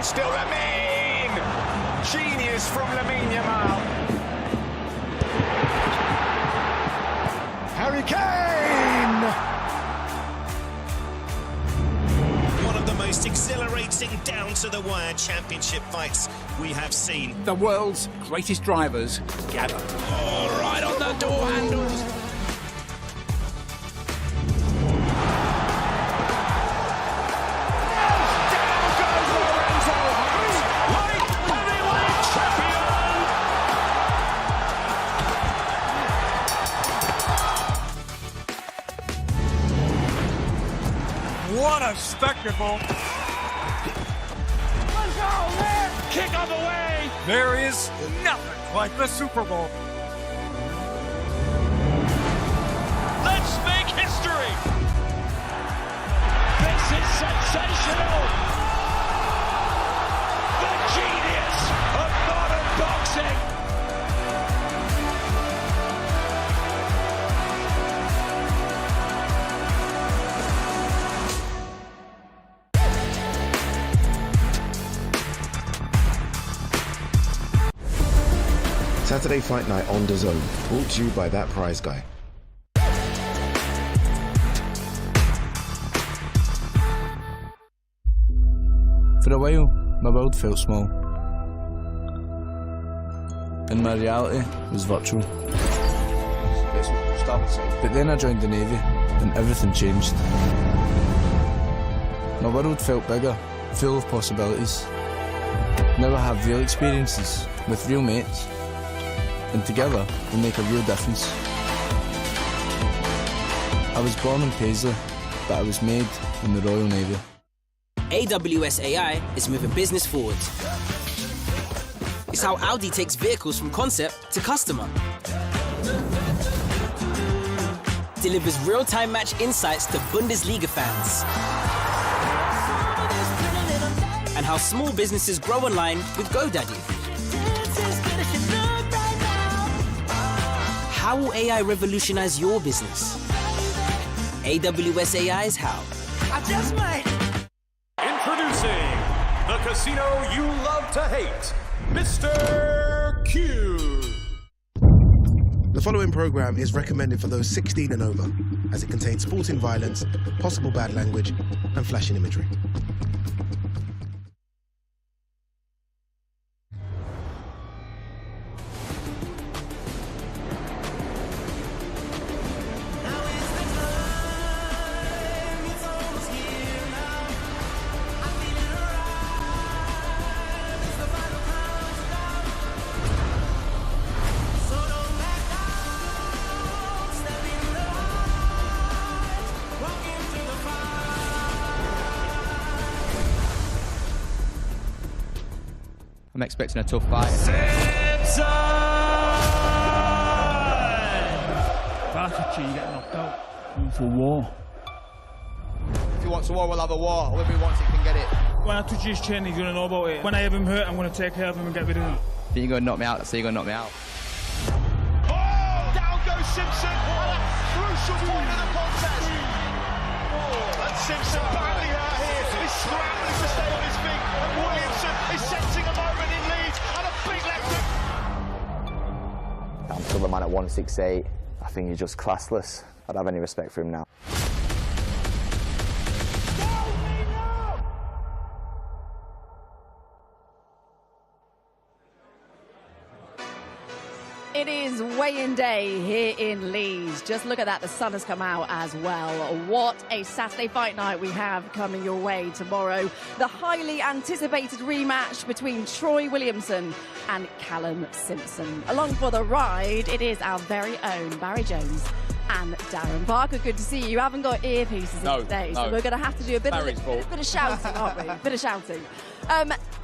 Still Lamine! Genius from Lamine Yamal. Harry Kane! One of the most exhilarating down-to-the-wire championship fights we have seen. The world's greatest drivers gather. Oh, right on the door handles. What a spectacle! Let's go, man! Kick on the way! There is nothing like the Super Bowl. Let's make history! This is sensational! The genius of modern boxing! Saturday Fight Night on DAZN, brought to you by That Prize Guy. For a while, my world felt small, and my reality was virtual. But then I joined the Navy, and everything changed. My world felt bigger, full of possibilities. Now I have real experiences with real mates, and together we make a real difference. I was born in Paisley, but I was made in the Royal Navy. AWS AI is moving business forward. It's how Audi takes vehicles from concept to customer. Delivers real-time match insights to Bundesliga fans. And how small businesses grow online with GoDaddy. How will AI revolutionize your business? AWS AI is how. I just might. Introducing the casino you love to hate, Mr. Q. The following programme is recommended for those 16 and over, as it contains sporting violence, possible bad language, and flashing imagery. I'm expecting a tough fight. Simpson! That's a cheat, you get knocked out. For war. If he wants a war, we'll have a war. Whoever he wants, he can get it. When I touch his chin, he's going to know about it. When I have him hurt, I'm going to take care of him and get rid of him. If you're going to knock me out, so you're going to knock me out. Oh, down goes Simpson. Oh, crucial point of the contest. Oh, and Simpson badly hurt here. He's scrambling to stay on his feet. And Williamson is sensing a moment in Leeds and a big left hook. I'm still the man at 168. I think he's just classless. I don't have any respect for him now. It is weigh-in day here in Leeds. Just look at that, the sun has come out as well. What a Saturday fight night we have coming your way tomorrow. The highly anticipated rematch between Troy Williamson and Callum Simpson. Along for the ride, it is our very own Barry Jones and Darren Parker. Good to see you. You haven't got earpieces in today, so we're going to have to do a bit of shouting, aren't we? A bit of shouting.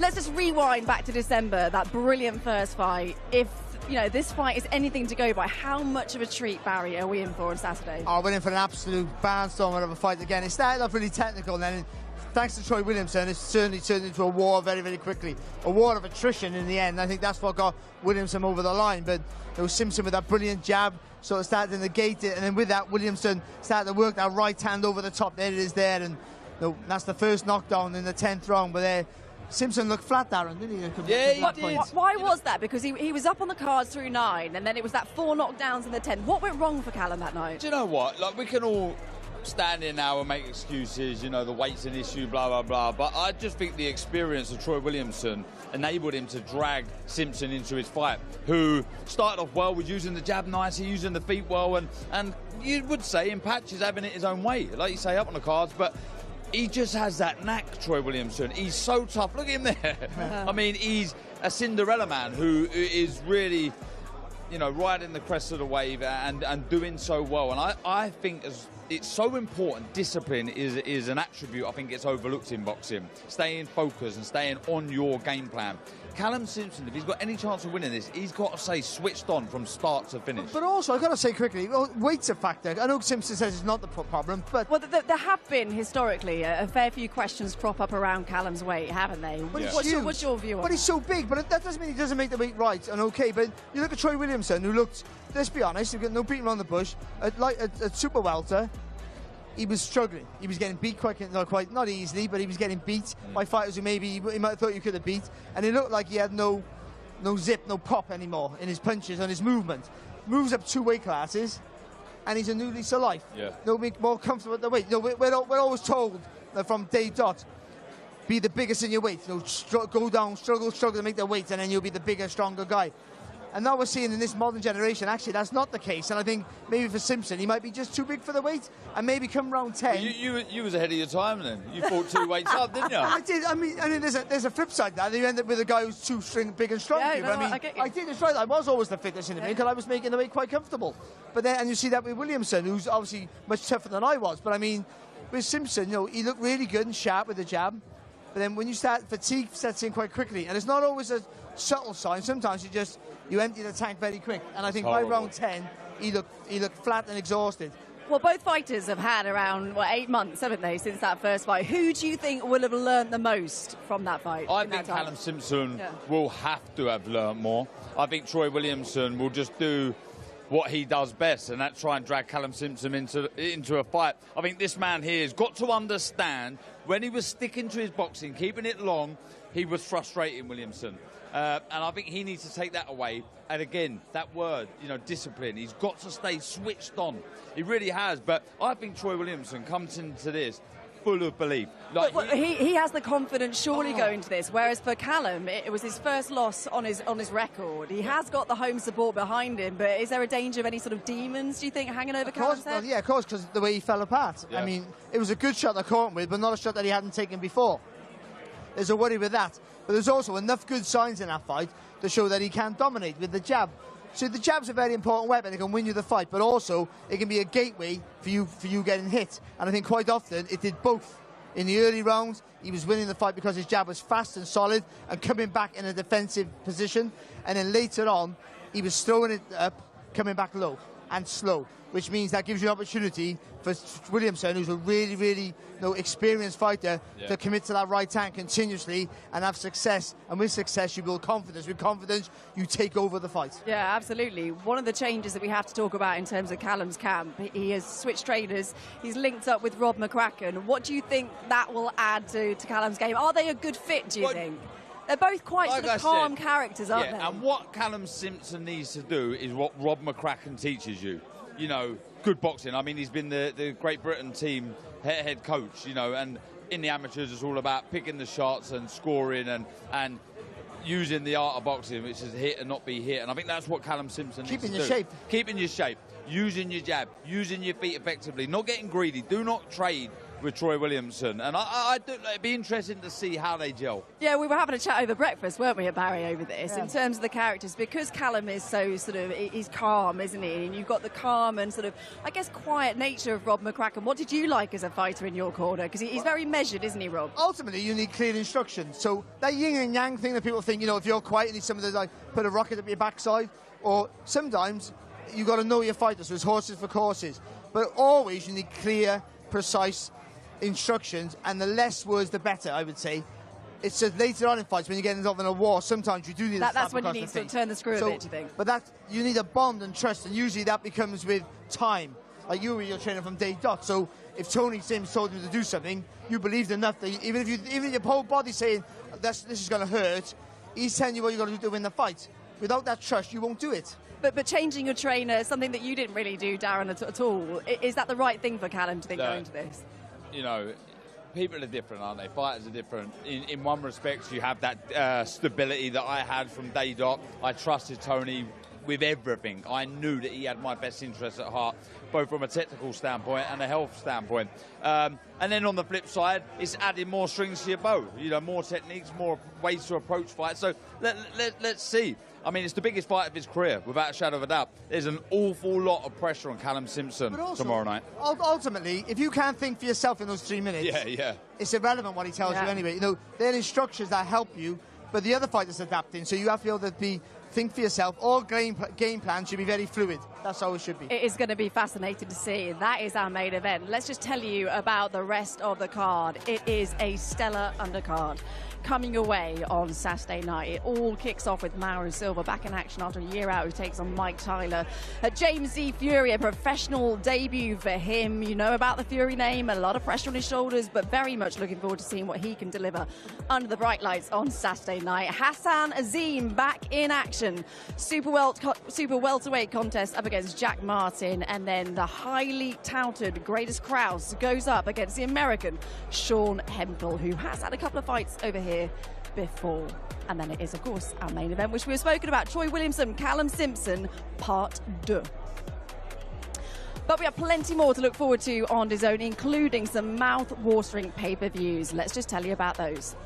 Let's just rewind back to December, that brilliant first fight. If you know, this fight is anything to go by, how much of a treat, Barry, are we in for on Saturday? Oh, we're in for an absolute barnstormer of a fight again. It started off really technical, and then thanks to Troy Williamson, it's certainly turned into a war very, very quickly. A war of attrition in the end. I think that's what got Williamson over the line. But it was Simpson with that brilliant jab, sort of started to negate it, and then with that, Williamson started to work that right hand over the top. There it is there, and that's the first knockdown in the 10th round. But Simpson looked flat, Darren, didn't he? Yeah, he did. Why was that? Because he was up on the cards through 9, and then it was that 4 knockdowns in the 10th. What went wrong for Callum that night? Do you know what? Like, we can all stand here now and make excuses, you know, the weight's an issue, blah, blah, blah. But I just think the experience of Troy Williamson enabled him to drag Simpson into his fight, who started off well, was using the jab nicely, using the feet well, and you would say in patches having it his own way, like you say, up on the cards, but he just has that knack, Troy Williamson. He's so tough. Look at him there. I mean, he's a Cinderella man who is really, you know, riding the crest of the wave and doing so well. And I think it's so important. Discipline is an attribute I think gets overlooked in boxing. Staying focused and staying on your game plan. Callum Simpson, if he's got any chance of winning this, he's got to stay switched on from start to finish. But also, I've got to say quickly, well, weight's a factor. I know Simpson says it's not the problem, but... Well, there have been, historically, a fair few questions crop up around Callum's weight, haven't they? Yeah. What's your view on But he's so big, but that doesn't mean he doesn't make the weight right and okay. But you look at Troy Williamson, who looked, let's be honest, he's got no beating around the bush, at super welter. He was struggling. He was getting beat not easily, but he was getting beat by fighters who maybe he might have thought you could have beat. And it looked like he had no zip, no pop anymore in his punches and his movement. Moves up 2 weight classes, and he's a new lease of life. Yeah. No, more comfortable at the weight. You know, we're always told that from day dot, be the biggest in your weight. You know, go down, struggle to make the weight, and then you'll be the bigger, stronger guy. And now we're seeing in this modern generation, actually, that's not the case. And I think maybe for Simpson, he might be just too big for the weight. And maybe come round 10. You was ahead of your time then. You fought 2 weights up, didn't you? I did. I mean, there's a flip side to that. You end up with a guy who's too big and strong. Yeah, but I did. It's right. I was always the fittest in the ring because I was making the weight quite comfortable. But then, and you see that with Williamson, who's obviously much tougher than I was. But I mean, with Simpson, you know, he looked really good and sharp with the jab. But then when you start, fatigue sets in quite quickly. And it's not always a subtle sign. Sometimes you empty the tank very quick. And I think by round 10, he looked flat and exhausted. Well, both fighters have had around 8 months, haven't they, since that first fight? Who do you think will have learned the most from that fight? I think Callum Simpson will have to have learned more. I think Troy Williamson will just do what he does best, and that's try and drag Callum Simpson into a fight. I think this man here has got to understand when he was sticking to his boxing, keeping it long, he was frustrating Williamson. And I think he needs to take that away. And again, that word, you know, discipline. He's got to stay switched on. He really has. But I think Troy Williamson comes into this full of belief. Like he has the confidence surely going to this, whereas for Callum, it was his first loss on his record. He has got the home support behind him, but is there a danger of any sort of demons, do you think, hanging over Callum's head? Yeah, of course, because the way he fell apart. Yeah. I mean, it was a good shot I caught him with, but not a shot that he hadn't taken before. There's a worry with that. But there's also enough good signs in that fight to show that he can dominate with the jab. So the jab's a very important weapon. It can win you the fight, but also it can be a gateway for you getting hit. And I think quite often it did both. In the early rounds, he was winning the fight because his jab was fast and solid and coming back in a defensive position. And then later on, he was throwing it up, coming back low and slow, which means that gives you an opportunity for Williamson, who's a really, really experienced fighter, to commit to that right hand continuously and have success. And with success, you build confidence. With confidence, you take over the fight. Yeah, absolutely. One of the changes that we have to talk about in terms of Callum's camp, he has switched trainers. He's linked up with Rob McCracken. What do you think that will add to Callum's game? Are they a good fit, do you think? They're both quite sort of calm characters, aren't they? And what Callum Simpson needs to do is what Rob McCracken teaches you. You know, good boxing. I mean, he's been the Great Britain team head coach, you know, and in the amateurs it's all about picking the shots and scoring and using the art of boxing, which is hit and not be hit. And I think that's what Callum Simpson needs to do. Keeping your shape. Keeping your shape. Using your jab. Using your feet effectively. Not getting greedy. Do not trade with Troy Williamson. And it'd be interesting to see how they gel. Yeah, we were having a chat over breakfast, weren't we, at Barry, over this, in terms of the characters, because Callum is so sort of, he's calm, isn't he? And you've got the calm and sort of, I guess, quiet nature of Rob McCracken. What did you like as a fighter in your corner? Because he's very measured, isn't he, Rob? Ultimately, you need clear instructions. So that yin and yang thing that people think, you know, if you're quiet, you need somebody to like put a rocket up your backside, or sometimes you've got to know your fighters, so it's horses for courses. But always you need clear, precise instructions, and the less words the better, I would say. It's just later on in fights when you get involved in a war, sometimes you do need that's when you need to turn the screw a bit, do you think? But you need a bond and trust, and usually that becomes with time. Like you were your trainer from day dot, so if Tony Sims told you to do something, you believed enough that even if your whole body's saying, this is going to hurt. He's telling you what you've got to do to win the fight. Without that trust, you won't do it. But changing your trainer, something that you didn't really do, Darren, at all. Is that the right thing for Callum to think going to this? You know, people are different, aren't they? Fighters are different. In one respect, you have that stability that I had from day dot. I trusted Tony with everything. I knew that he had my best interests at heart, both from a technical standpoint and a health standpoint. And then on the flip side, it's adding more strings to your bow. You know, more techniques, more ways to approach fights. So let's see. I mean, it's the biggest fight of his career, without a shadow of a doubt. There's an awful lot of pressure on Callum Simpson tomorrow night. Ultimately, if you can't think for yourself in those 3 minutes, it's irrelevant what he tells you anyway. You know, there are instructions that help you, but the other fighter's adapting, so you have to be able to think for yourself. All game plan should be very fluid. That's how it should be. It is going to be fascinating to see. That is our main event. Let's just tell you about the rest of the card. It is a stellar undercard coming away on Saturday night. It all kicks off with Mauro Silva back in action after a year out, who takes on Mike Tyler. James Z. Fury, a professional debut for him. You know about the Fury name, a lot of pressure on his shoulders, but very much looking forward to seeing what he can deliver under the bright lights on Saturday night. Hassan Azim back in action. Super welterweight contest up against Jack Martin, and then the highly touted Greatest Krause goes up against the American Sean Hemphill, who has had a couple of fights over here before. And then it is, of course, our main event, which we have spoken about, Troy Williamson, Callum Simpson, Part 2. But we have plenty more to look forward to on DAZN, including some mouth-watering pay-per-views. Let's just tell you about those.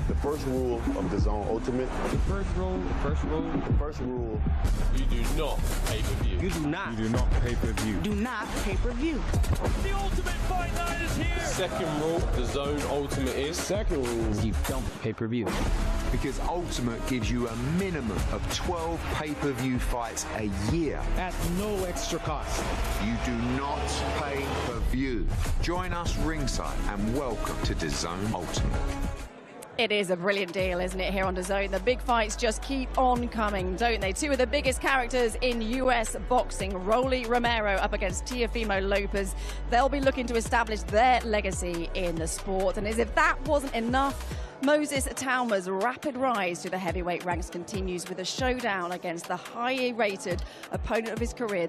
The first rule of DAZN Ultimate. The first rule. You do not pay-per-view. You do not. You do not pay-per-view. Do not pay-per-view. The Ultimate Fight Night is here. Second rule, DAZN Ultimate is. Second rule. You don't pay-per-view. Because Ultimate gives you a minimum of 12 pay-per-view fights a year. At no extra cost. You do not pay per view. Join us ringside and welcome to DAZN Ultimate. It is a brilliant deal, isn't it, here on DAZN? The big fights just keep on coming, don't they? Two of the biggest characters in US boxing, Rolly Romero up against Teofimo Lopez. They'll be looking to establish their legacy in the sport. And as if that wasn't enough, Moses Tauma's rapid rise to the heavyweight ranks continues with a showdown against the highest-rated opponent of his career,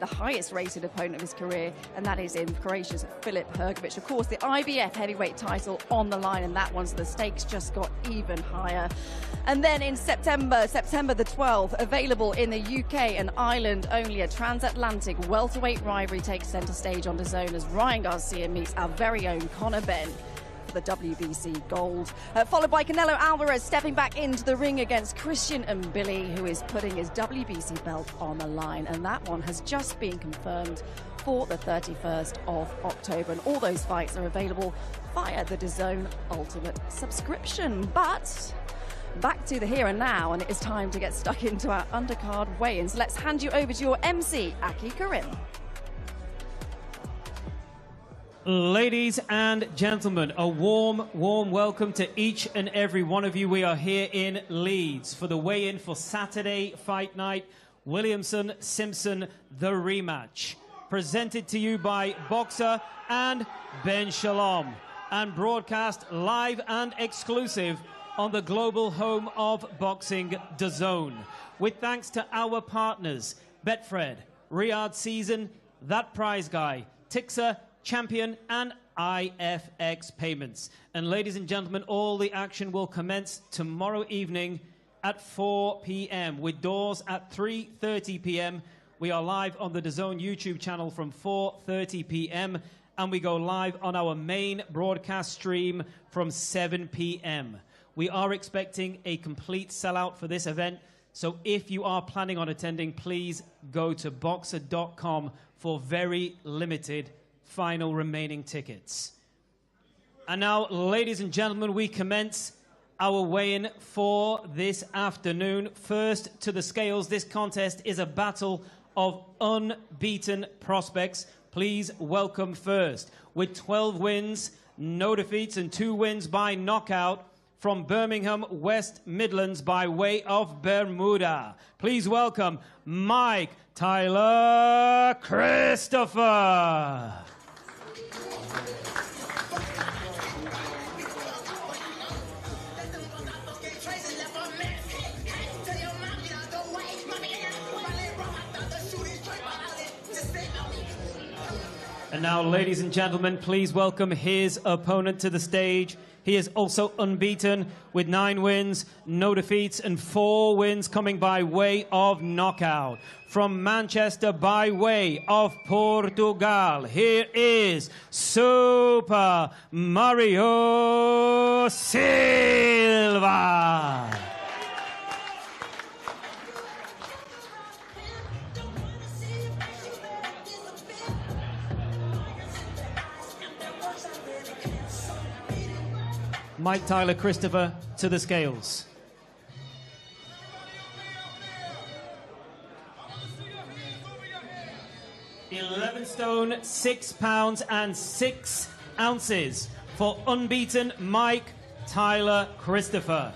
and that is in Croatia's Filip Hrgovic. Of course, the IBF heavyweight title on the line, and that one, so the stakes just got even higher. And then in September the 12th, available in the UK and Ireland only, a transatlantic welterweight rivalry takes centre stage on DAZN as Ryan Garcia meets our very own Conor Benn for the WBC Gold, followed by Canelo Alvarez stepping back into the ring against Christian Mbili, who is putting his WBC belt on the line, and that one has just been confirmed for the 31st of October, and all those fights are available via the DAZN Ultimate subscription. But back to the here and now, and it is time to get stuck into our undercard weigh-ins. Let's hand you over to your MC, Aki Karim. Ladies and gentlemen, a warm welcome to each and every one of you. We are here in Leeds for the weigh-in for Saturday Fight Night, Williamson Simpson, the rematch. Presented to you by Boxer and Ben Shalom, and broadcast live and exclusive on the global home of boxing, DAZN. With thanks to our partners, Betfred, Riyadh Season, That Prize Guy, Tixer, Champion, and IFX Payments. And ladies and gentlemen, all the action will commence tomorrow evening at 4 p.m. with doors at 3:30 p.m. We are live on the DAZN YouTube channel from 4:30 p.m. and we go live on our main broadcast stream from 7 p.m. We are expecting a complete sellout for this event, so if you are planning on attending, please go to boxer.com for very limited final remaining tickets. And now, ladies and gentlemen, we commence our weigh-in for this afternoon. First to the scales, this contest is a battle of unbeaten prospects. Please welcome first, with 12 wins, no defeats, and 2 wins by knockout, from Birmingham, West Midlands, by way of Bermuda. Please welcome Mike Tyler Christopher. And now, ladies and gentlemen, please welcome his opponent to the stage. He is also unbeaten with 9 wins, no defeats, and 4 wins coming by way of knockout. From Manchester by way of Portugal, here is Super Mario Silva. Mike Tyler Christopher to the scales. £11 stone, £6 and 6 ounces for unbeaten Mike Tyler Christopher.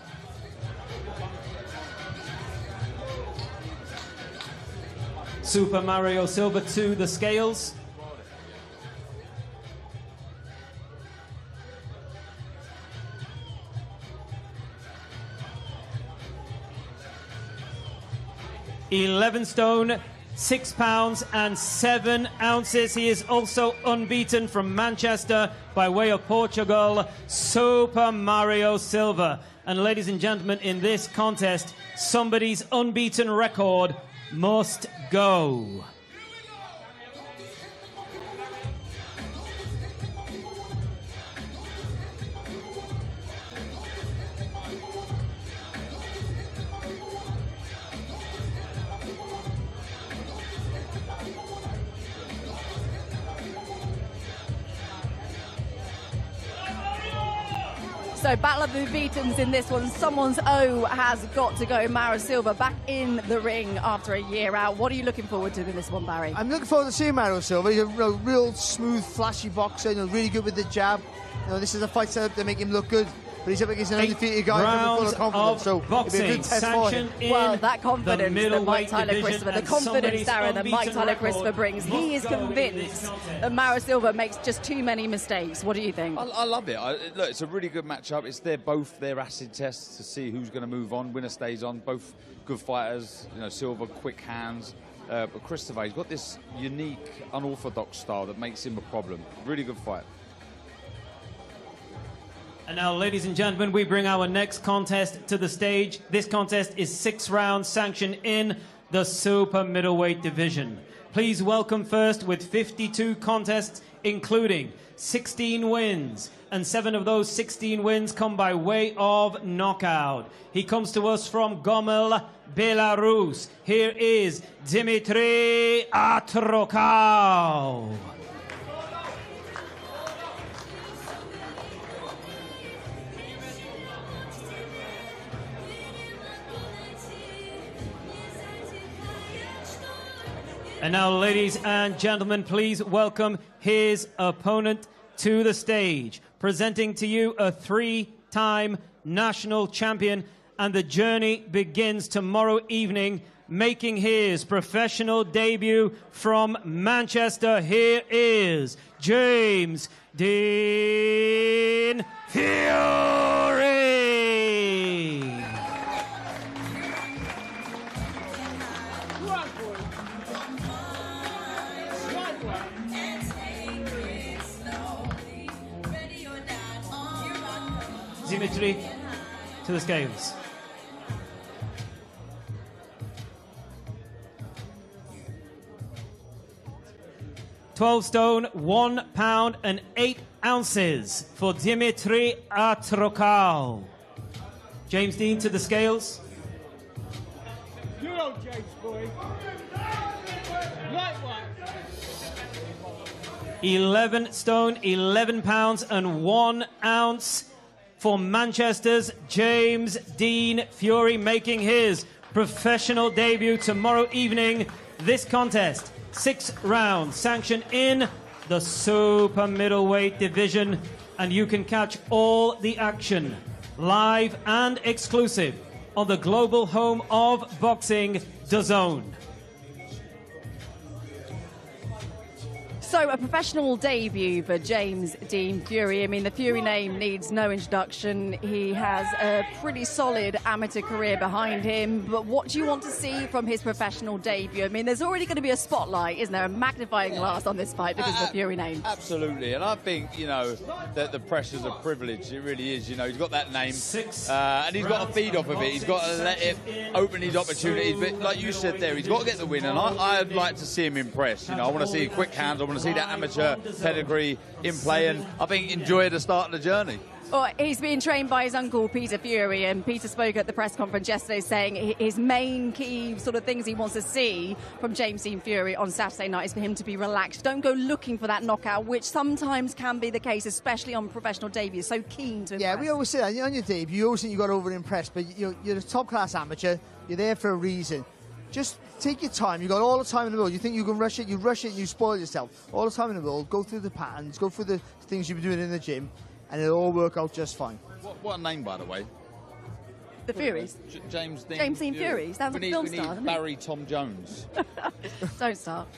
Super Mario Silva to the scales. £11 stone, £6 and 7 ounces. He is also unbeaten from Manchester by way of Portugal, Super Mario Silva. And ladies and gentlemen, in this contest, somebody's unbeaten record must go. So battle of the beatens in this one. Someone's O has got to go. Mario Silva back in the ring after a year out. What are you looking forward to in this one, Barry? I'm looking forward to seeing Mario Silva. He's a real smooth, flashy boxer. Really good with the jab. This is a fight set up to make him look good. But he's up against an undefeated guy full of confidence. So it'll be a good test for him. Well, that confidence that Mike Tyler Christopher, the confidence, Darren, that Mike Tyler Christopher brings, he is convinced that Mario Silva makes just too many mistakes. What do you think? I love it. Look, it's a really good matchup. It's both their acid tests to see who's going to move on. Winner stays on. Both good fighters. Silva, quick hands. But Christopher, he's got this unique, unorthodox style that makes him a problem. Really good fight. And now, ladies and gentlemen, we bring our next contest to the stage. This contest is 6 rounds, sanctioned in the super middleweight division. Please welcome first, with 52 contests, including 16 wins, and 7 of those 16 wins come by way of knockout. He comes to us from Gomel, Belarus. Here is Dmitry Atrokal. And now, ladies and gentlemen, please welcome his opponent to the stage. Presenting to you a 3-time national champion, and the journey begins tomorrow evening, making his professional debut from Manchester. Here is James Dean Fury. Dimitri to the scales. £12 stone, £1 and 8 ounces for Dmitry Atrokal. James Dean to the scales. Good old James, boy. Lightweight. 11 stone, £11 and 1 ounce for Manchester's James Dean Fury, making his professional debut tomorrow evening. This contest, 6 rounds, sanctioned in the super middleweight division, and you can catch all the action live and exclusive on the global home of boxing, DAZN. So, a professional debut for James Dean Fury. I mean, the Fury name needs no introduction. He has a pretty solid amateur career behind him. But what do you want to see from his professional debut? I mean, there's already going to be a spotlight, isn't there? A magnifying glass on this fight because of the Fury name. Absolutely. And I think, you know, that the pressure's a privilege. It really is. You know, he's got that name. And he's got to feed off of it. He's got to let it open his opportunities. But like you said there, he's got to get the win. And I'd like to see him impress. You know, I want to see quick hands. I want to see that amateur pedigree in play. And I think enjoy the start of the journey. Well, he's being trained by his uncle, Peter Fury, and Peter spoke at the press conference yesterday saying his main key sort of things he wants to see from James Dean Fury on Saturday night is for him to be relaxed. Don't go looking for that knockout, which sometimes can be the case, especially on professional debuts. So keen to impress. Yeah, we always say that. On your debut, you always think you've got to over-impress, but you're a top-class amateur. You're there for a reason. Just take your time. You've got all the time in the world. You think you can rush it, and you spoil yourself. All the time in the world. Go through the patterns, go through the things you've been doing in the gym, and it'll all work out just fine. What a name, by the way. The Furies? James Dean. James Dean Fury. Sounds like a film star, doesn't it? Barry Tom Jones. Don't start.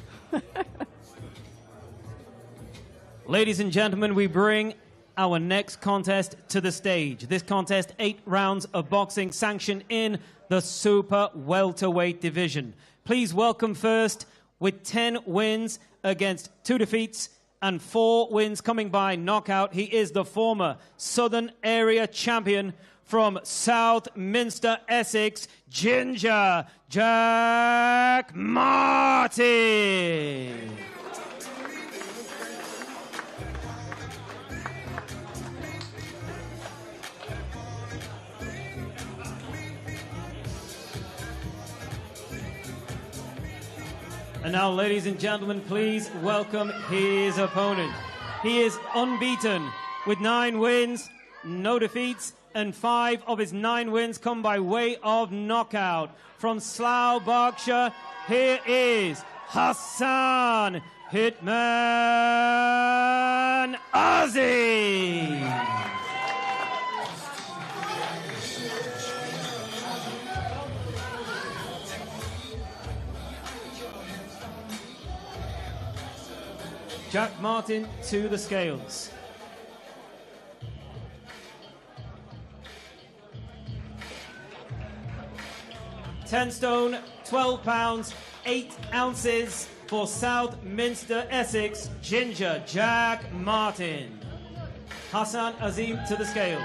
Ladies and gentlemen, we bring our next contest to the stage. This contest, 8 rounds of boxing sanctioned in the super welterweight division. Please welcome first, with 10 wins against 2 defeats and 4 wins coming by knockout. He is the former Southern Area Champion from Southminster, Essex, Ginger Jack Martin. And now, ladies and gentlemen, please welcome his opponent. He is unbeaten with 9 wins, no defeats, and 5 of his 9 wins come by way of knockout. From Slough, Berkshire, here is Hassan Hitman Azim. Jack Martin to the scales. £10 stone, 12 pounds, 8 ounces for Southminster, Essex, Ginger Jack Martin. Hassan Azim to the scales.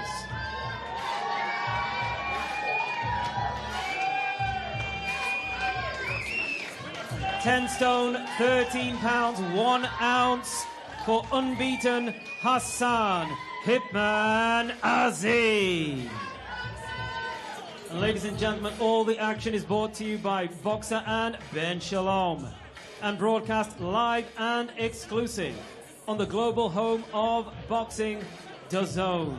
£10 stone, 13 pounds, 1 ounce for unbeaten Hassan Hitman Azim. And ladies and gentlemen, all the action is brought to you by Boxer and Ben Shalom and broadcast live and exclusive on the global home of boxing, DAZN.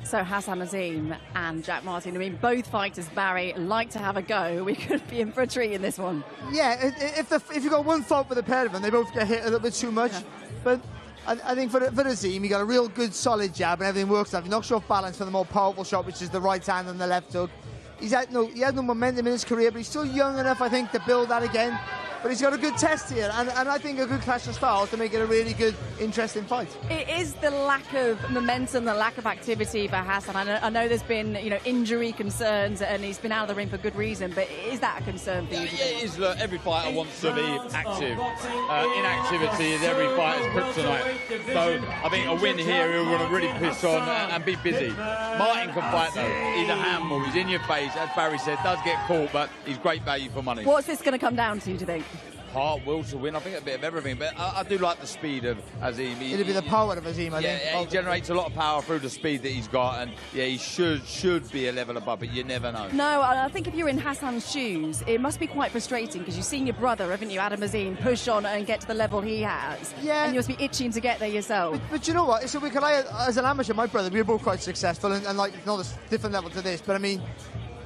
So Hassan Azim and Jack Martin, I mean, both fighters, Barry, like to have a go. We could be in for a treat in this one. Yeah, if you've got one fault with the pair of them, they both get hit a little bit too much. Yeah. But I think for Azim, he got a real good, solid jab and everything works out. He knocks you off balance for the more powerful shot, which is the right hand and the left hook. He had no momentum in his career, but he's still young enough, I think, to build that again. But he's got a good test here, and I think a good clash of styles to make it a really good, interesting fight. It is the lack of momentum, the lack of activity for Hassan. I know there's been, injury concerns, and he's been out of the ring for good reason. But is that a concern for you? Yeah, it is. Look, every fighter wants to be active. Inactivity is every fighter's kryptonite. So I think a win here, he'll want to really push on and be busy. Martin can fight though. He's a handball. He's in your face, as Barry said. Does get caught, but he's great value for money. What's this going to come down to, do you think? Heart, will to win. I think a bit of everything, but I do like the speed of Azim. It'll be the power of Azim, I think. Yeah, he generates a lot of power through the speed that he's got, and yeah, he should be a level above, but you never know. No, I think if you're in Hassan's shoes, it must be quite frustrating because you've seen your brother, haven't you, Adam Azim, push on and get to the level he has. Yeah. And you must be itching to get there yourself. But you know what? So as an amateur, my brother, we were both quite successful, and like, it's not a different level to this, but I mean,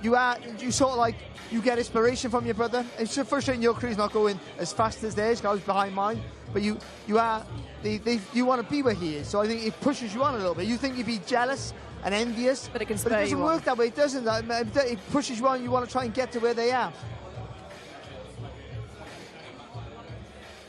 you sort of like, you get inspiration from your brother. It's frustrating your career's not going as fast as theirs, because I was behind mine, but you want to be where he is, so I think it pushes you on a little bit. You think you'd be jealous and envious, but it doesn't work that way. It doesn't. It pushes you on. You want to try and get to where they are.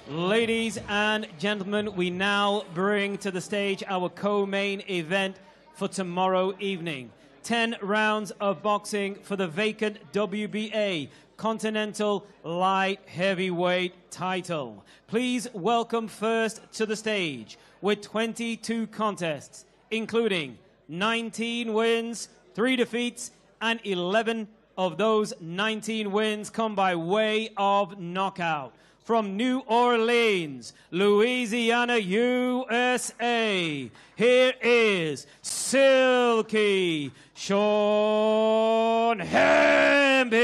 Ladies and gentlemen, we now bring to the stage our co-main event for tomorrow evening. 10 rounds of boxing for the vacant WBA Continental Light Heavyweight title. Please welcome first to the stage with 22 contests, including 19 wins, 3 defeats, and 11 of those 19 wins come by way of knockout. From New Orleans, Louisiana, USA, here is Silky Sean Hemphill.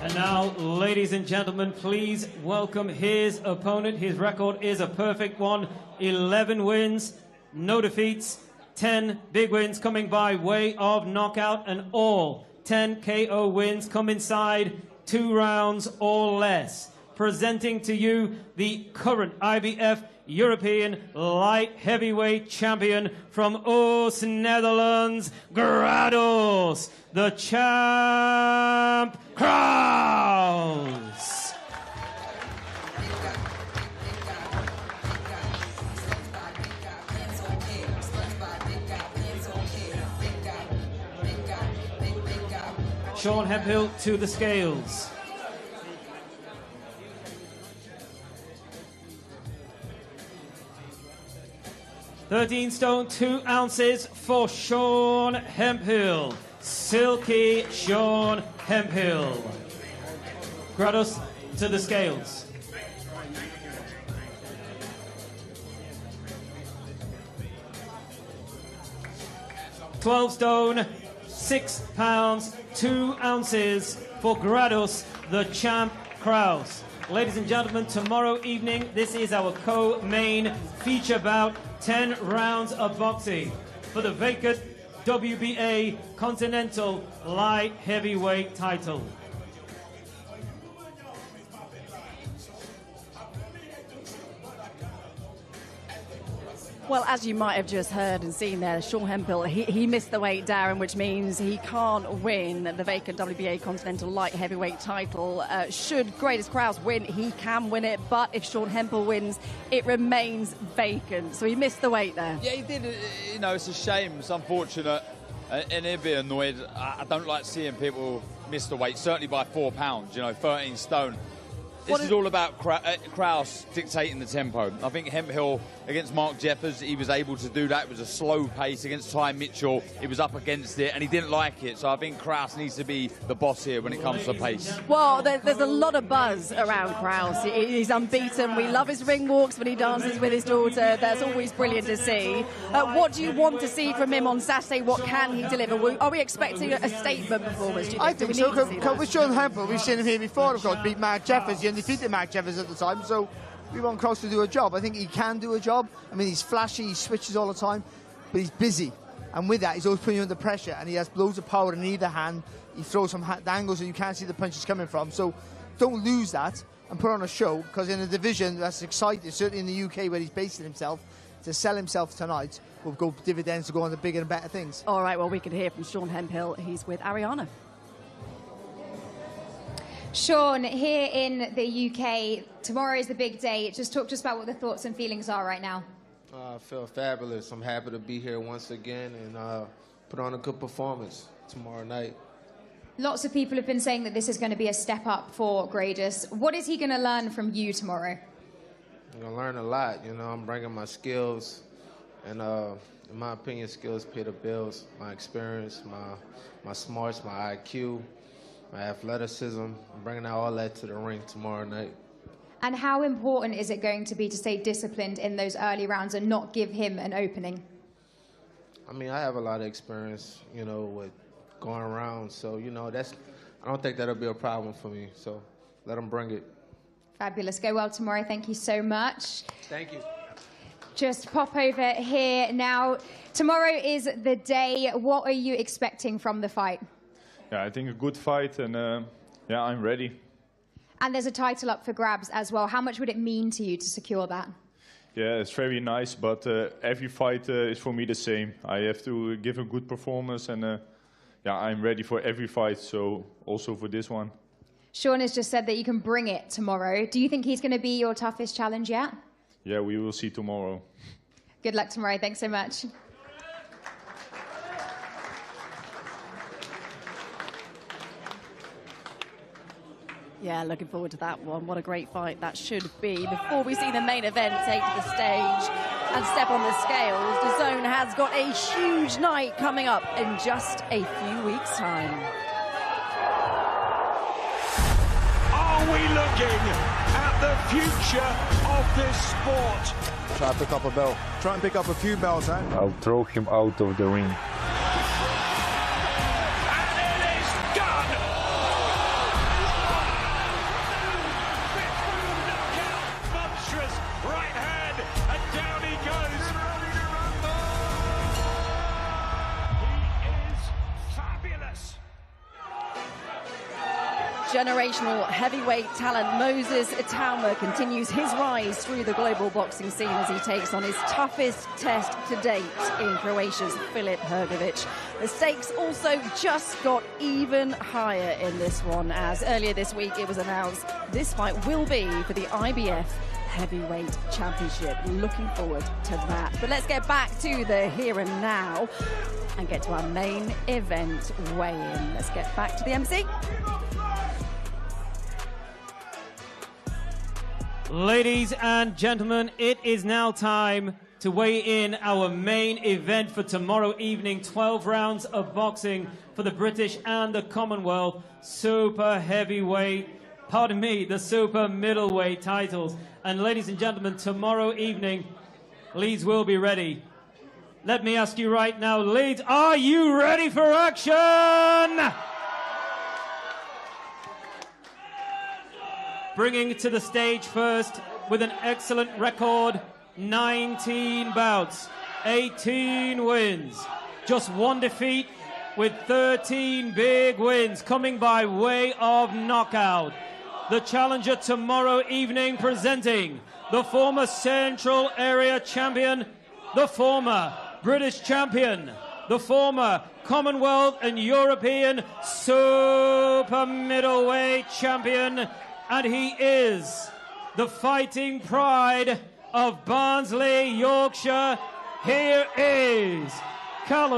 And now, ladies and gentlemen, please welcome his opponent. His record is a perfect one. 11 wins, no defeats, 10 big wins coming by way of knockout, and all 10 KO wins come inside 2 rounds or less. Presenting to you the current IBF European Light Heavyweight Champion from Oost, Netherlands, Grados, the Champ Kraus. Sean Hemphill to the scales. "13 stone 2 ounces for Sean Hemphill. Silky Sean Hemphill. Grados to the scales. "12 stone 6 pounds 2 ounces for Grados, the Champ Kraus. Ladies and gentlemen, tomorrow evening, this is our co-main feature bout. 10 rounds of boxing for the vacant WBA Continental Light Heavyweight title. Well, as you might have just heard and seen there, Sean Hemphill, he missed the weight, Darren, which means he can't win the vacant WBA Continental Light Heavyweight title. Should Greatest Kraus win, he can win it, but if Sean Hemphill wins, it remains vacant. So he missed the weight there. Yeah, he did. You know, it's a shame. It's unfortunate. And he'd be annoyed. I don't like seeing people miss the weight, certainly by 4 pounds, you know, 13 stone. This is all about Kraus dictating the tempo. I think Hemphill against Mark Jeffers, he was able to do that. It was a slow pace against Ty Mitchell. He was up against it, and he didn't like it. So I think Kraus needs to be the boss here when it comes to pace. Well, there's a lot of buzz around Kraus. He's unbeaten. We love his ring walks when he dances with his daughter. That's always brilliant to see. What do you want to see from him on Saturday? What can he deliver? Are we expecting a statement performance? Do you think? I think so. With Sean Hemphill, we've seen him here before, of course, beat Mark Jeffers. He defeated Mark Jeffers at the time, so we want Kraus to do a job. I think he can do a job. I mean, he's flashy, he switches all the time, but he's busy. And with that, he's always putting you under pressure, and he has loads of power in either hand. He throws from angles and you can't see the punches coming from. So don't lose that and put on a show, because in a division that's exciting, certainly in the UK where he's basing himself, to sell himself tonight will go dividends to go on to bigger and better things. All right, well, we can hear from Sean Hemphill. He's with Ariana. Sean, here in the UK, tomorrow is the big day. Just talk to us about what the thoughts and feelings are right now. I feel fabulous. I'm happy to be here once again and put on a good performance tomorrow night. Lots of people have been saying that this is going to be a step up for Gradus. What is he going to learn from you tomorrow? I'm going to learn a lot. You know, I'm bringing my skills, and in my opinion, skills pay the bills. My experience, my smarts, my IQ, my athleticism. I'm bringing out all that to the ring tomorrow night. And how important is it going to be to stay disciplined in those early rounds and not give him an opening? I mean, I have a lot of experience, you know, with going around. So, you know, I don't think that'll be a problem for me. So let him bring it. Fabulous. Go well tomorrow. Thank you so much. Thank you. Just pop over here now. Tomorrow is the day. What are you expecting from the fight? Yeah, I think a good fight, and yeah, I'm ready. And there's a title up for grabs as well. How much would it mean to you to secure that? Yeah, it's very nice, but every fight is for me the same. I have to give a good performance, and yeah, I'm ready for every fight, so also for this one. Sean has just said that you can bring it tomorrow. Do you think he's going to be your toughest challenge yet? Yeah, we will see tomorrow. Good luck tomorrow. Thanks so much. Yeah, looking forward to that one. What a great fight that should be. Before we see the main event take to the stage and step on the scales, DAZN has got a huge night coming up in just a few weeks' time. Are we looking at the future of this sport? Try to pick up a belt. Try and pick up a few belts, eh? I'll throw him out of the ring. Generational heavyweight talent Moses Itauma continues his rise through the global boxing scene as he takes on his toughest test to date in Croatia's Filip Hrgović. The stakes also just got even higher in this one, as earlier this week it was announced this fight will be for the IBF Heavyweight Championship. Looking forward to that. But let's get back to the here and now and get to our main event weigh-in. Let's get back to the MC. Ladies and gentlemen, it is now time to weigh in our main event for tomorrow evening. 12 rounds of boxing for the British and the Commonwealth super heavyweight, pardon me, the super middleweight titles. And ladies and gentlemen, tomorrow evening, Leeds will be ready. Let me ask you right now, Leeds, are you ready for action? Bringing to the stage first with an excellent record, 19 bouts, 18 wins, just one defeat with 13 big wins coming by way of knockout. The challenger tomorrow evening presenting the former Central Area champion, the former British champion, the former Commonwealth and European super middleweight champion, and he is the fighting pride of Barnsley, Yorkshire. Here is Callum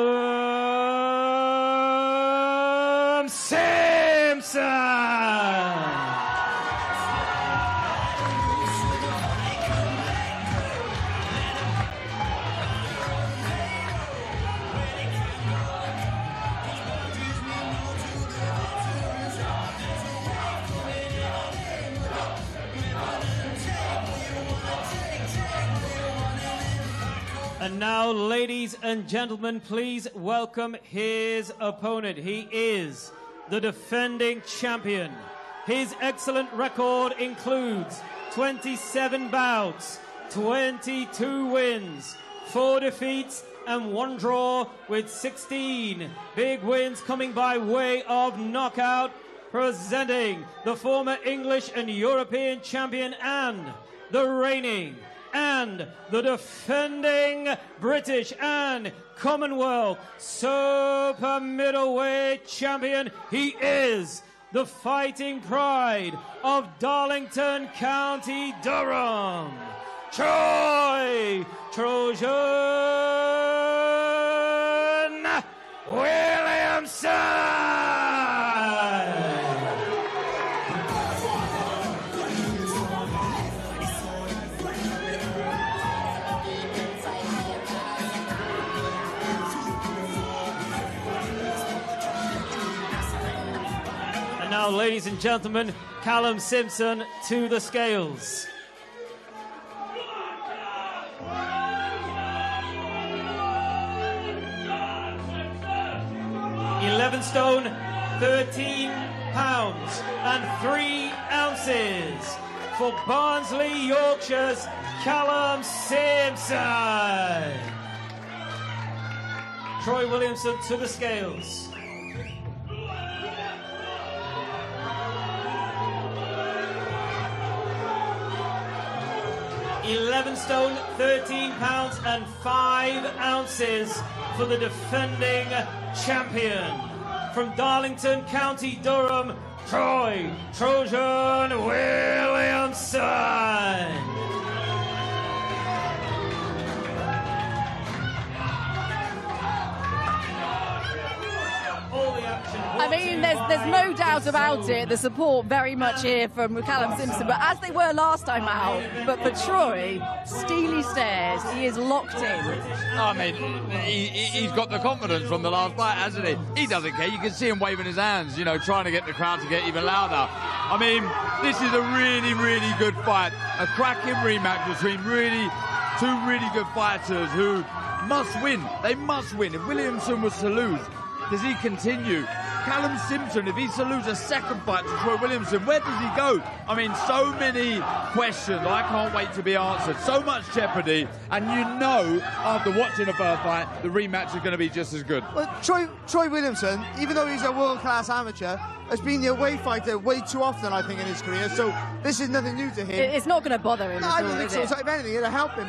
Simpson. And now, ladies and gentlemen, please welcome his opponent. He is the defending champion. His excellent record includes 27 bouts, 22 wins, 4 defeats, and 1 draw, with 16 big wins coming by way of knockout. Presenting the former English and European champion and the reigning and the defending British and Commonwealth super middleweight champion. He is the fighting pride of Darlington County, Durham, Troy Williamson. Now, ladies and gentlemen, Callum Simpson to the scales. £11 stone, 13 pounds and 3 ounces for Barnsley, Yorkshire's Callum Simpson. Troy Williamson to the scales. 11 stone, 13 pounds and 5 ounces for the defending champion. From Darlington, County Durham, Troy Trojan Williamson. I mean, there's no doubt about it. The support very much here from Callum Simpson, but as they were last time out. But for Troy, steely stares. He is locked in. I mean, he's got the confidence from the last fight, hasn't he? He doesn't care. You can see him waving his hands, you know, trying to get the crowd to get even louder. I mean, this is a really, really good fight. A cracking rematch between two really good fighters who must win. They must win. If Williamson was to lose, does he continue? Callum Simpson, if he's to lose a second fight to Troy Williamson, where does he go? I mean, so many questions. I can't wait to be answered. So much jeopardy. And you know, after watching the first fight, the rematch is going to be just as good. Well, Troy Williamson, even though he's a world-class amateur, has been the away fighter way too often, I think, in his career. So this is nothing new to him. It's not going to bother him. No, I don't think so. If anything, it'll help him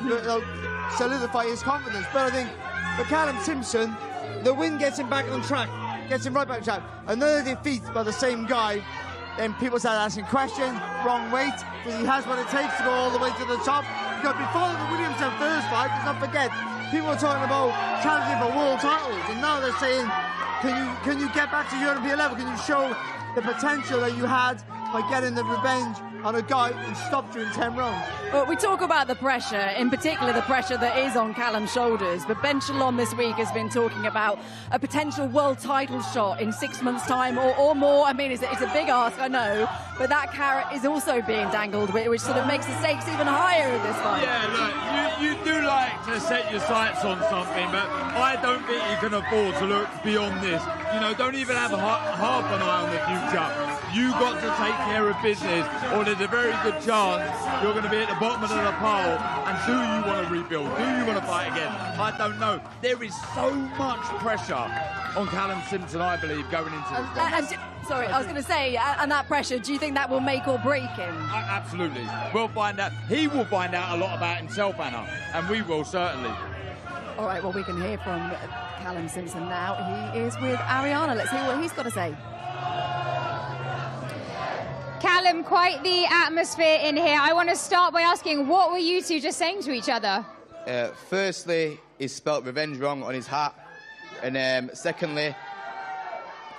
solidify his confidence. But I think for Callum Simpson, the win gets him back on track. Gets him right back on track. Another defeat by the same guy, then people start asking questions, wrong weight, because he has what it takes to go all the way to the top. Because before the Williamson first fight, let's not forget, people were talking about challenging for world titles, and now they're saying, can you get back to European level? Can you show the potential that you had by getting the revenge on a guy who stopped you in 10 rounds? Well, we talk about the pressure, in particular the pressure that is on Callum's shoulders, but Ben Shalom this week has been talking about a potential world title shot in 6 months' time or more. I mean, it's a big ask, I know, but that carrot is also being dangled, which sort of makes the stakes even higher in this fight. Yeah, look, you do like to set your sights on something, but I don't think you can afford to look beyond this. You know, don't even have half an eye on the future. You got to take care of business, or there's a very good chance you're going to be at the bottom of the pile. And do you want to rebuild? Do you want to fight again? I don't know. There is so much pressure on Callum Simpson, I believe, going into this fight. Sorry, I was going to say, and that pressure, do you think that will make or break him? Absolutely. We'll find out. He will find out a lot about himself, Anna, and we will certainly. All right, well, we can hear from Callum Simpson now. He is with Ariana. Let's hear what he's got to say. Callum, quite the atmosphere in here. I want to start by asking, what were you two just saying to each other? Firstly, he spelt revenge wrong on his hat. And secondly,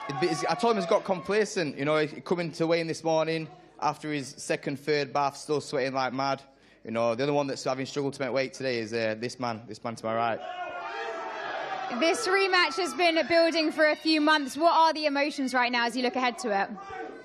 I told him he's got complacent. You know, he coming to weigh in this morning after his second, third bath, still sweating like mad. You know, the other one that's having struggled to make weight today is this man to my right. This rematch has been building for a few months. What are the emotions right now as you look ahead to it?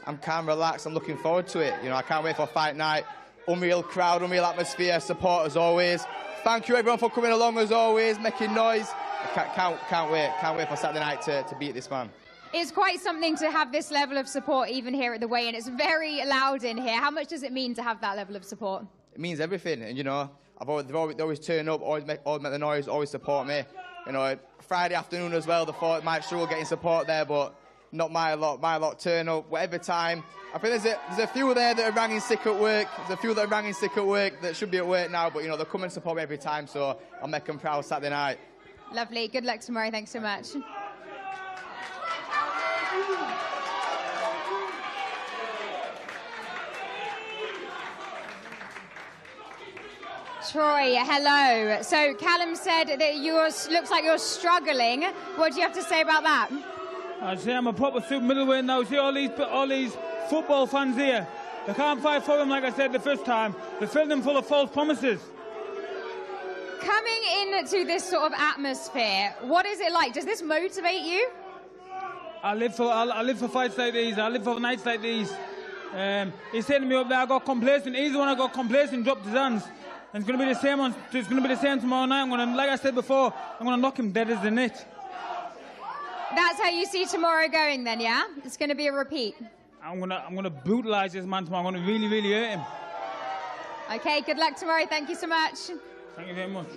I'm calm, relaxed. I'm looking forward to it. You know, I can't wait for fight night. Unreal crowd, unreal atmosphere, support as always. Thank you everyone for coming along as always, making noise. I can't wait for Saturday night to beat this man. It's quite something to have this level of support even here at the weigh-in. It's very loud in here. How much does it mean to have that level of support? It means everything, and you know, they always turn up, always make the noise, always support me. You know, Friday afternoon as well, they thought might struggle getting support there, but not my lot. My lot turn up whatever time. I think there's a few there that are ranging sick at work. There's a few that are ranging sick at work that should be at work now, but you know, they'll come and support me every time, so I'll make them proud Saturday night. Lovely. Good luck tomorrow. Thanks so much. Troy, hello. So Callum said that looks like you're struggling. What do you have to say about that? I say I'm a proper super middleweight now. See all these football fans here. They can't fight for him like I said the first time. They fill them full of false promises. Coming into this sort of atmosphere, what is it like? Does this motivate you? I live for fights like these. I live for nights like these. He's setting me up there. I got complacent. He's the one I got complacent. Dropped his hands. And it's going to be the same. It's going to be the same tomorrow night. Like I said before, I'm going to knock him dead as the net. That's how you see tomorrow going, then, yeah? It's going to be a repeat. I'm gonna brutalize this man tomorrow. I'm going to really, really hurt him. Okay. Good luck tomorrow. Thank you so much. Thank you very much.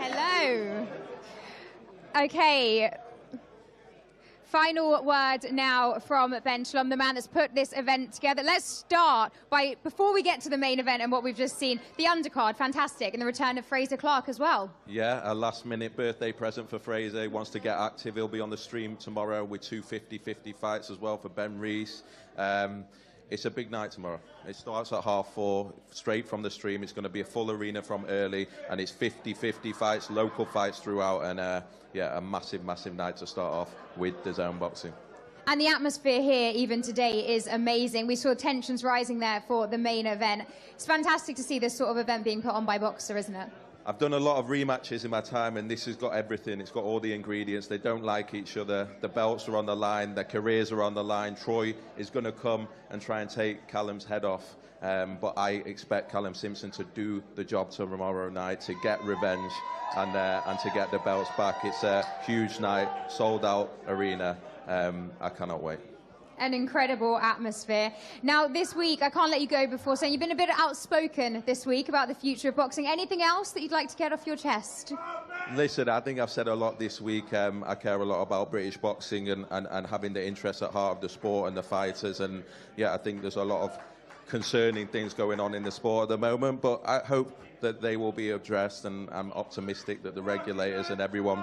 Hello. Okay. Final word now from Ben Shlom, the man that's put this event together. Let's start by, before we get to the main event and what we've just seen, the undercard, fantastic, and the return of Fraser Clark as well. Yeah, a last-minute birthday present for Fraser. He wants to get active. He'll be on the stream tomorrow with 2 50-50 fights as well for Ben Rees. It's a big night tomorrow. It starts at 4:30, straight from the stream. It's going to be a full arena from early, and it's 50-50 fights, local fights throughout, and yeah, a massive, massive night to start off with DAZN Boxing. And the atmosphere here, even today, is amazing. We saw tensions rising there for the main event. It's fantastic to see this sort of event being put on by Boxer, isn't it? I've done a lot of rematches in my time, and this has got everything. It's got all the ingredients. They don't like each other. The belts are on the line. Their careers are on the line. Troy is going to come and try and take Callum's head off. But I expect Callum Simpson to do the job tomorrow night, to get revenge and to get the belts back. It's a huge night, sold-out arena. I cannot wait. An incredible atmosphere. Now, this week, I can't let you go before saying you've been a bit outspoken this week about the future of boxing. Anything else that you'd like to get off your chest? Listen, I think I've said a lot this week. I care a lot about British boxing and having the interest at heart of the sport and the fighters. And, yeah, I think there's a lot of concerning things going on in the sport at the moment. But I hope that they will be addressed, and I'm optimistic that the regulators and everyone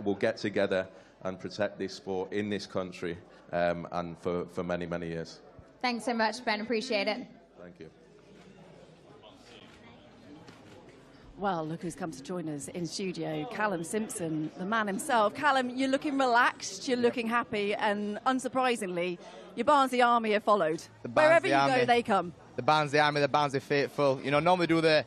will get together and protect this sport in this country and for many, many years. Thanks so much, Ben. Appreciate it. Thank you. Well, look who's come to join us in studio. Callum Simpson, the man himself. Callum, you're looking relaxed, you're looking happy, and unsurprisingly, your Barnsley Army have followed. Wherever you go, they come. The Barnsley Army, the Barnsley faithful. You know, normally do the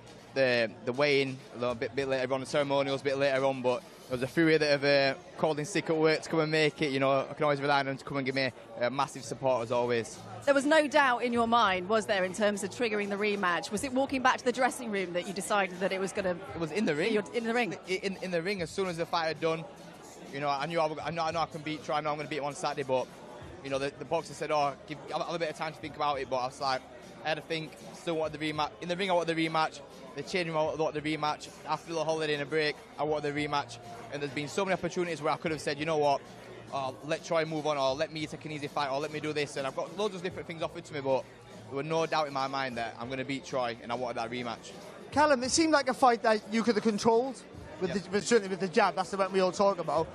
weigh-in a little bit later on, the ceremonials a bit later on, but there's a few here that have called in sick at work to come and make it. You know, I can always rely on them to come and give me massive support as always. There was no doubt in your mind, was there, in terms of triggering the rematch? Was it walking back to the dressing room that you decided that it was going to... It was in the ring. In the ring? In the ring, as soon as the fight had done, you know, I know I can beat Troy, I know I'm going to beat him on Saturday, but, you know, the boxer said, have a bit of time to think about it, but I was like, I had to think, still wanted the rematch. In the ring, I wanted the rematch. The changing room, I wanted the rematch. After the holiday and a break, I wanted the rematch. And there's been so many opportunities where I could have said, you know what, let Troy move on, or let me take an easy fight, or let me do this. And I've got loads of different things offered to me, but there was no doubt in my mind that I'm going to beat Troy, and I wanted that rematch. Callum, it seemed like a fight that you could have controlled, certainly with the jab. That's the one we all talk about.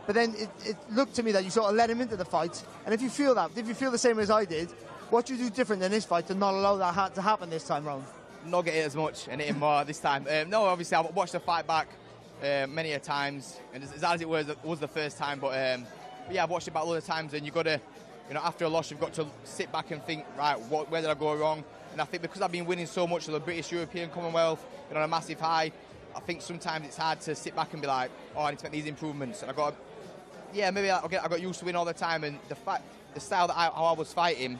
But then it looked to me that you sort of let him into the fight. And if you feel the same as I did, what do you do different in this fight to not allow that to happen this time round? Not get it as much and hit him more this time. No, obviously I've watched the fight back many a times, and as hard as it was the first time, but yeah, I've watched it back loads of times, and you've got to, you know, after a loss, you've got to sit back and think, right, where did I go wrong? And I think because I've been winning so much of the British, European, Commonwealth, you know, on a massive high, I think sometimes it's hard to sit back and be like, oh, I need to make these improvements, and maybe I got used to winning all the time, and the style that how I was fighting,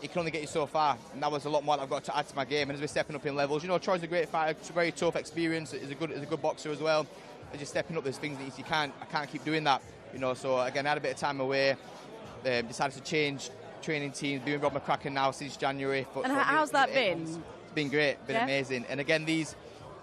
it can only get you so far, and that was a lot more that I've got to add to my game. And as we're stepping up in levels, you know, Troy's a great fighter, it's a very tough experience, he's a good boxer as well. And just stepping up, there's things that I can't keep doing that, you know. So again, I had a bit of time away, decided to change training teams, doing Rob McCracken now since January. And how's that been? It's been great, been amazing. And again, these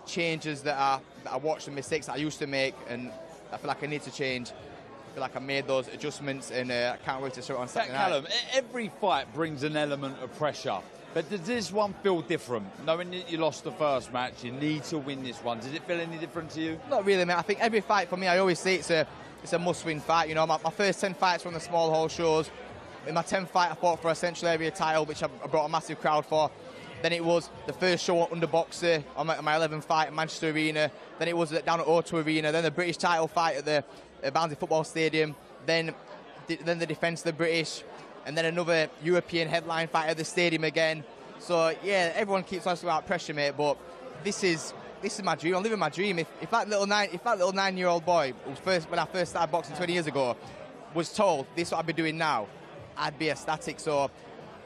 changes that I watched, the mistakes that I used to make, and I feel like I need to change. I feel like I made those adjustments, and I can't wait to start on Saturday night. Callum, every fight brings an element of pressure, but does this one feel different? Knowing that you lost the first match, you need to win this one. Does it feel any different to you? Not really, mate. I think every fight for me, I always say it's a must-win fight. You know, my first 10 fights were on the small hall shows. In my 10th fight, I fought for a Central Area title, which I brought a massive crowd for. Then it was the first show under Boxer on my 11th fight at Manchester Arena. Then it was down at O2 Arena. Then the British title fight at the Barnsley Football Stadium. Then the defence of the British. And then another European headline fight at the stadium again. So, yeah, everyone keeps asking about pressure, mate, but this is my dream. I'm living my dream. If that little 9-year-old boy, when I first started boxing 20 years ago, was told this is what I'd be doing now, I'd be ecstatic. So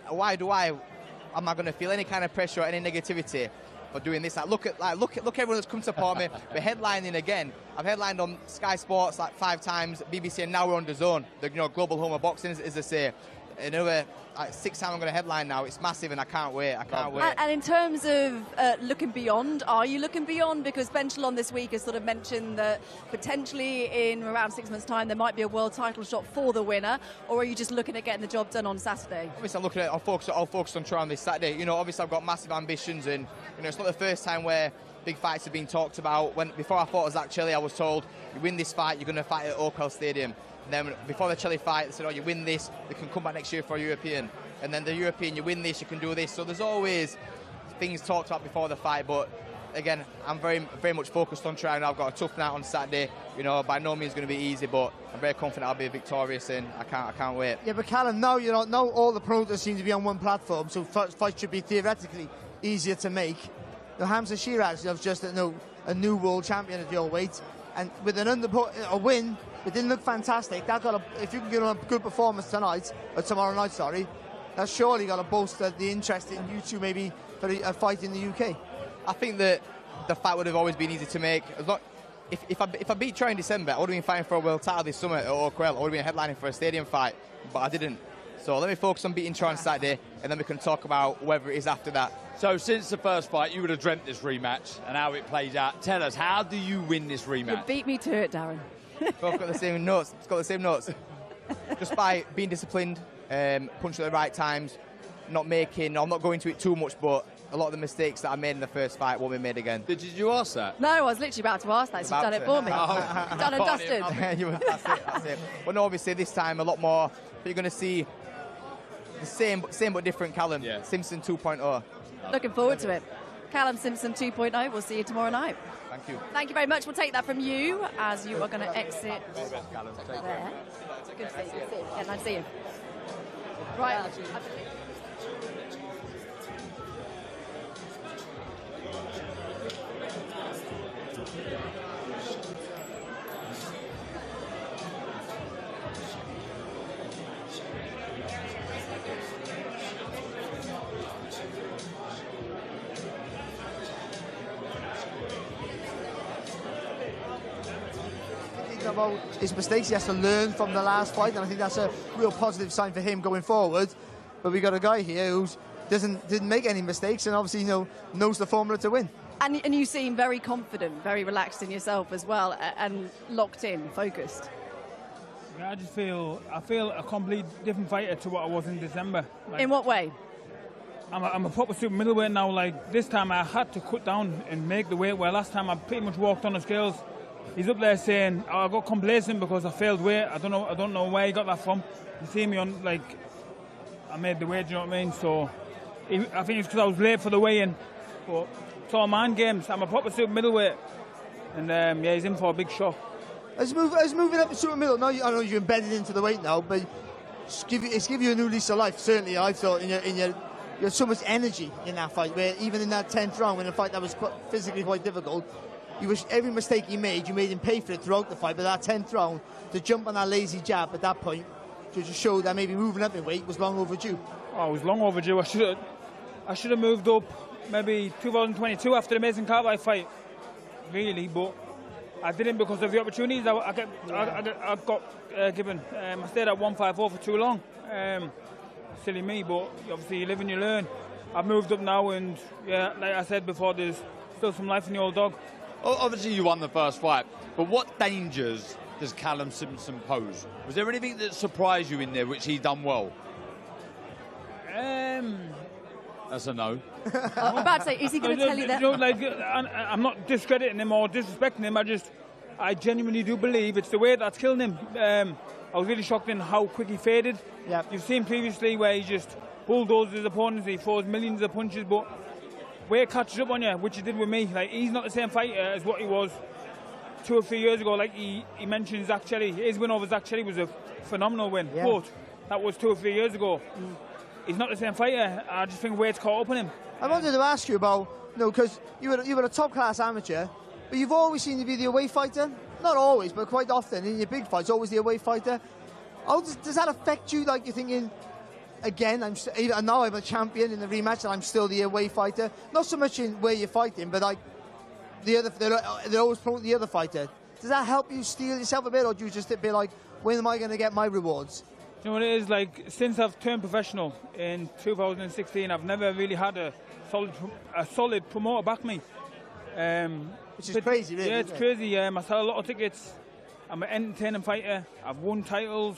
why am I going to feel any kind of pressure or any negativity for doing this? Look at everyone that's come to support me. We're headlining again. I've headlined on Sky Sports 5 times, BBC, and now we're on DAZN, the global home of boxing, as they say. another like, 6 times I'm going to headline now. It's massive, and I can't wait. I can't wait. And in terms of looking beyond, are you looking beyond? Because Benchlon this week has sort of mentioned that potentially in around 6 months' time there might be a world title shot for the winner, or are you just looking at getting the job done on Saturday? Obviously, I'm looking at. I'll focus on trying this Saturday. You know, obviously I've got massive ambitions, and you know, it's not the first time where big fights have been talked about. Before I fought Zach Chelli, I was told, you win this fight, you're going to fight at Oakhill Stadium. And then before the Chelli fight, they said, oh, you win this, you can come back next year for a European. And then the European, you win this, you can do this. So there's always things talked about before the fight. But again, I'm very, very much focused on trying. I've got a tough night on Saturday. You know, by no means going to be easy, but I'm very confident I'll be victorious, and I can't wait. Yeah, but Callum, now you know, now all the promoters seem to be on one platform, so fights should be theoretically easier to make. You know, Hamza Shiraz was just a new world champion at your weight, and with a win, it didn't look fantastic. That if you can get on a good performance tonight or tomorrow night, sorry, that's surely got to bolster the interest in you two maybe for a fight in the UK. I think that the fight would have always been easy to make. If I beat Troy in December, I would have been fighting for a world title this summer at Oakhill. I would have been headlining for a stadium fight, but I didn't. So let me focus on beating Troy on Saturday, and then we can talk about whether it is after that. So since the first fight, you would have dreamt this rematch and how it plays out. Tell us, how do you win this rematch? You beat me to it, Darren. Both got the same notes. It's got the same notes. Just by being disciplined, punching at the right times, I'm not going to it too much, but a lot of the mistakes that I made in the first fight won't be made again. Did you ask that? No, I was literally about to ask that, so you've done it for me. Done and dusted. That's it. Well, no, obviously this time a lot more, but you're going to see the same but different Callum, Simpson 2.0. Looking forward to it. Callum Simpson 2.0, we'll see you tomorrow night. Thank you. Thank you very much. We'll take that from you as you are going to exit there. Good to see you. Yeah, nice to see you. Right. About his mistakes, he has to learn from the last fight, and I think that's a real positive sign for him going forward. But we got a guy here who didn't make any mistakes, and obviously knows the formula to win. And you seem very confident, very relaxed in yourself as well, and locked in, focused. Yeah, I feel a complete different fighter to what I was in December. In what way? I'm a proper super middleweight now. Like this time, I had to cut down and make the weight. Where last time I pretty much walked on the scales. He's up there saying, I got complacent because I failed weight. I don't know where he got that from. You see me on, like, I made the weight, do you know what I mean? So, I think it's because I was late for the weigh-in. But it's all mind games. I'm a proper super middleweight. And, yeah, he's in for a big shot. As moving up to super middle, now I know you're embedded into the weight now, but it's give you a new lease of life, certainly, I thought, you had so much energy in that fight, where even in that 10th round, in a fight that was physically quite difficult, every mistake you made him pay for it throughout the fight. But that 10th round, to jump on that lazy jab at that point, to just show that maybe moving up in weight was long overdue. Oh, it was long overdue. I should have moved up maybe 2022 after the Mason Cartwright fight, really. But I didn't because of the opportunities I got given. I stayed at 154 for too long. Silly me, but obviously you live and you learn. I've moved up now, and yeah, like I said before, there's still some life in the old dog. Obviously, you won the first fight, but what dangers does Callum Simpson pose? Was there anything that surprised you in there which he's done well? That's a no. I'm about to say, is he going to tell you that? I'm not discrediting him or disrespecting him. I genuinely do believe it's the way that's killing him. I was really shocked in how quick he faded. Yep. You've seen previously where he just bulldozes his opponents, he throws millions of punches, but where it catches up on you, which he did with me, like he's not the same fighter as what he was 2 or 3 years ago. Like he mentioned Zach Chelli. His win over Zach Chelli was a phenomenal win, but that was 2 or 3 years ago. He's not the same fighter. I just think weight's caught up on him. I wanted to ask you about, because you were a top-class amateur, but you've always seemed to be the away fighter. Not always, but quite often in your big fights, always the away fighter. How does that affect you? Like you're thinking, again, now I'm a champion in the rematch, and I'm still the away fighter. Not so much in where you're fighting, but like they're always promoting the other fighter. Does that help you steel yourself a bit, or do you just be like, when am I going to get my rewards? You know what it is, like, since I've turned professional in 2016, I've never really had a solid promoter back me. Which is crazy, really. Yeah, it's crazy. I sell a lot of tickets. I'm an entertaining fighter. I've won titles.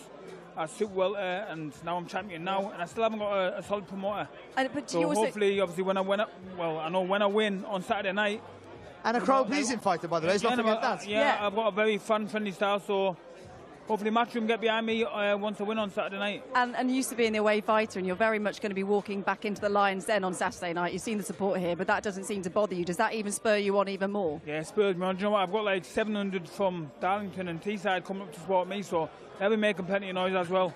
I super welter, and now I'm champion now, and I still haven't got a solid promoter. But so hopefully, obviously, when I win, I know when I win on Saturday night. And a crowd-pleasing fighter, by the way. Let's not forget that. Yeah, I've got a very fan-friendly style, so hopefully Matchroom get behind me once I win on Saturday night. And you used to be an away fighter, and you're very much going to be walking back into the Lions Den on Saturday night. You've seen the support here, but that doesn't seem to bother you. Does that even spur you on even more? Yeah, it spurs me on. Do you know what? I've got like 700 from Darlington and Teesside coming up to support me, so they'll be making plenty of noise as well.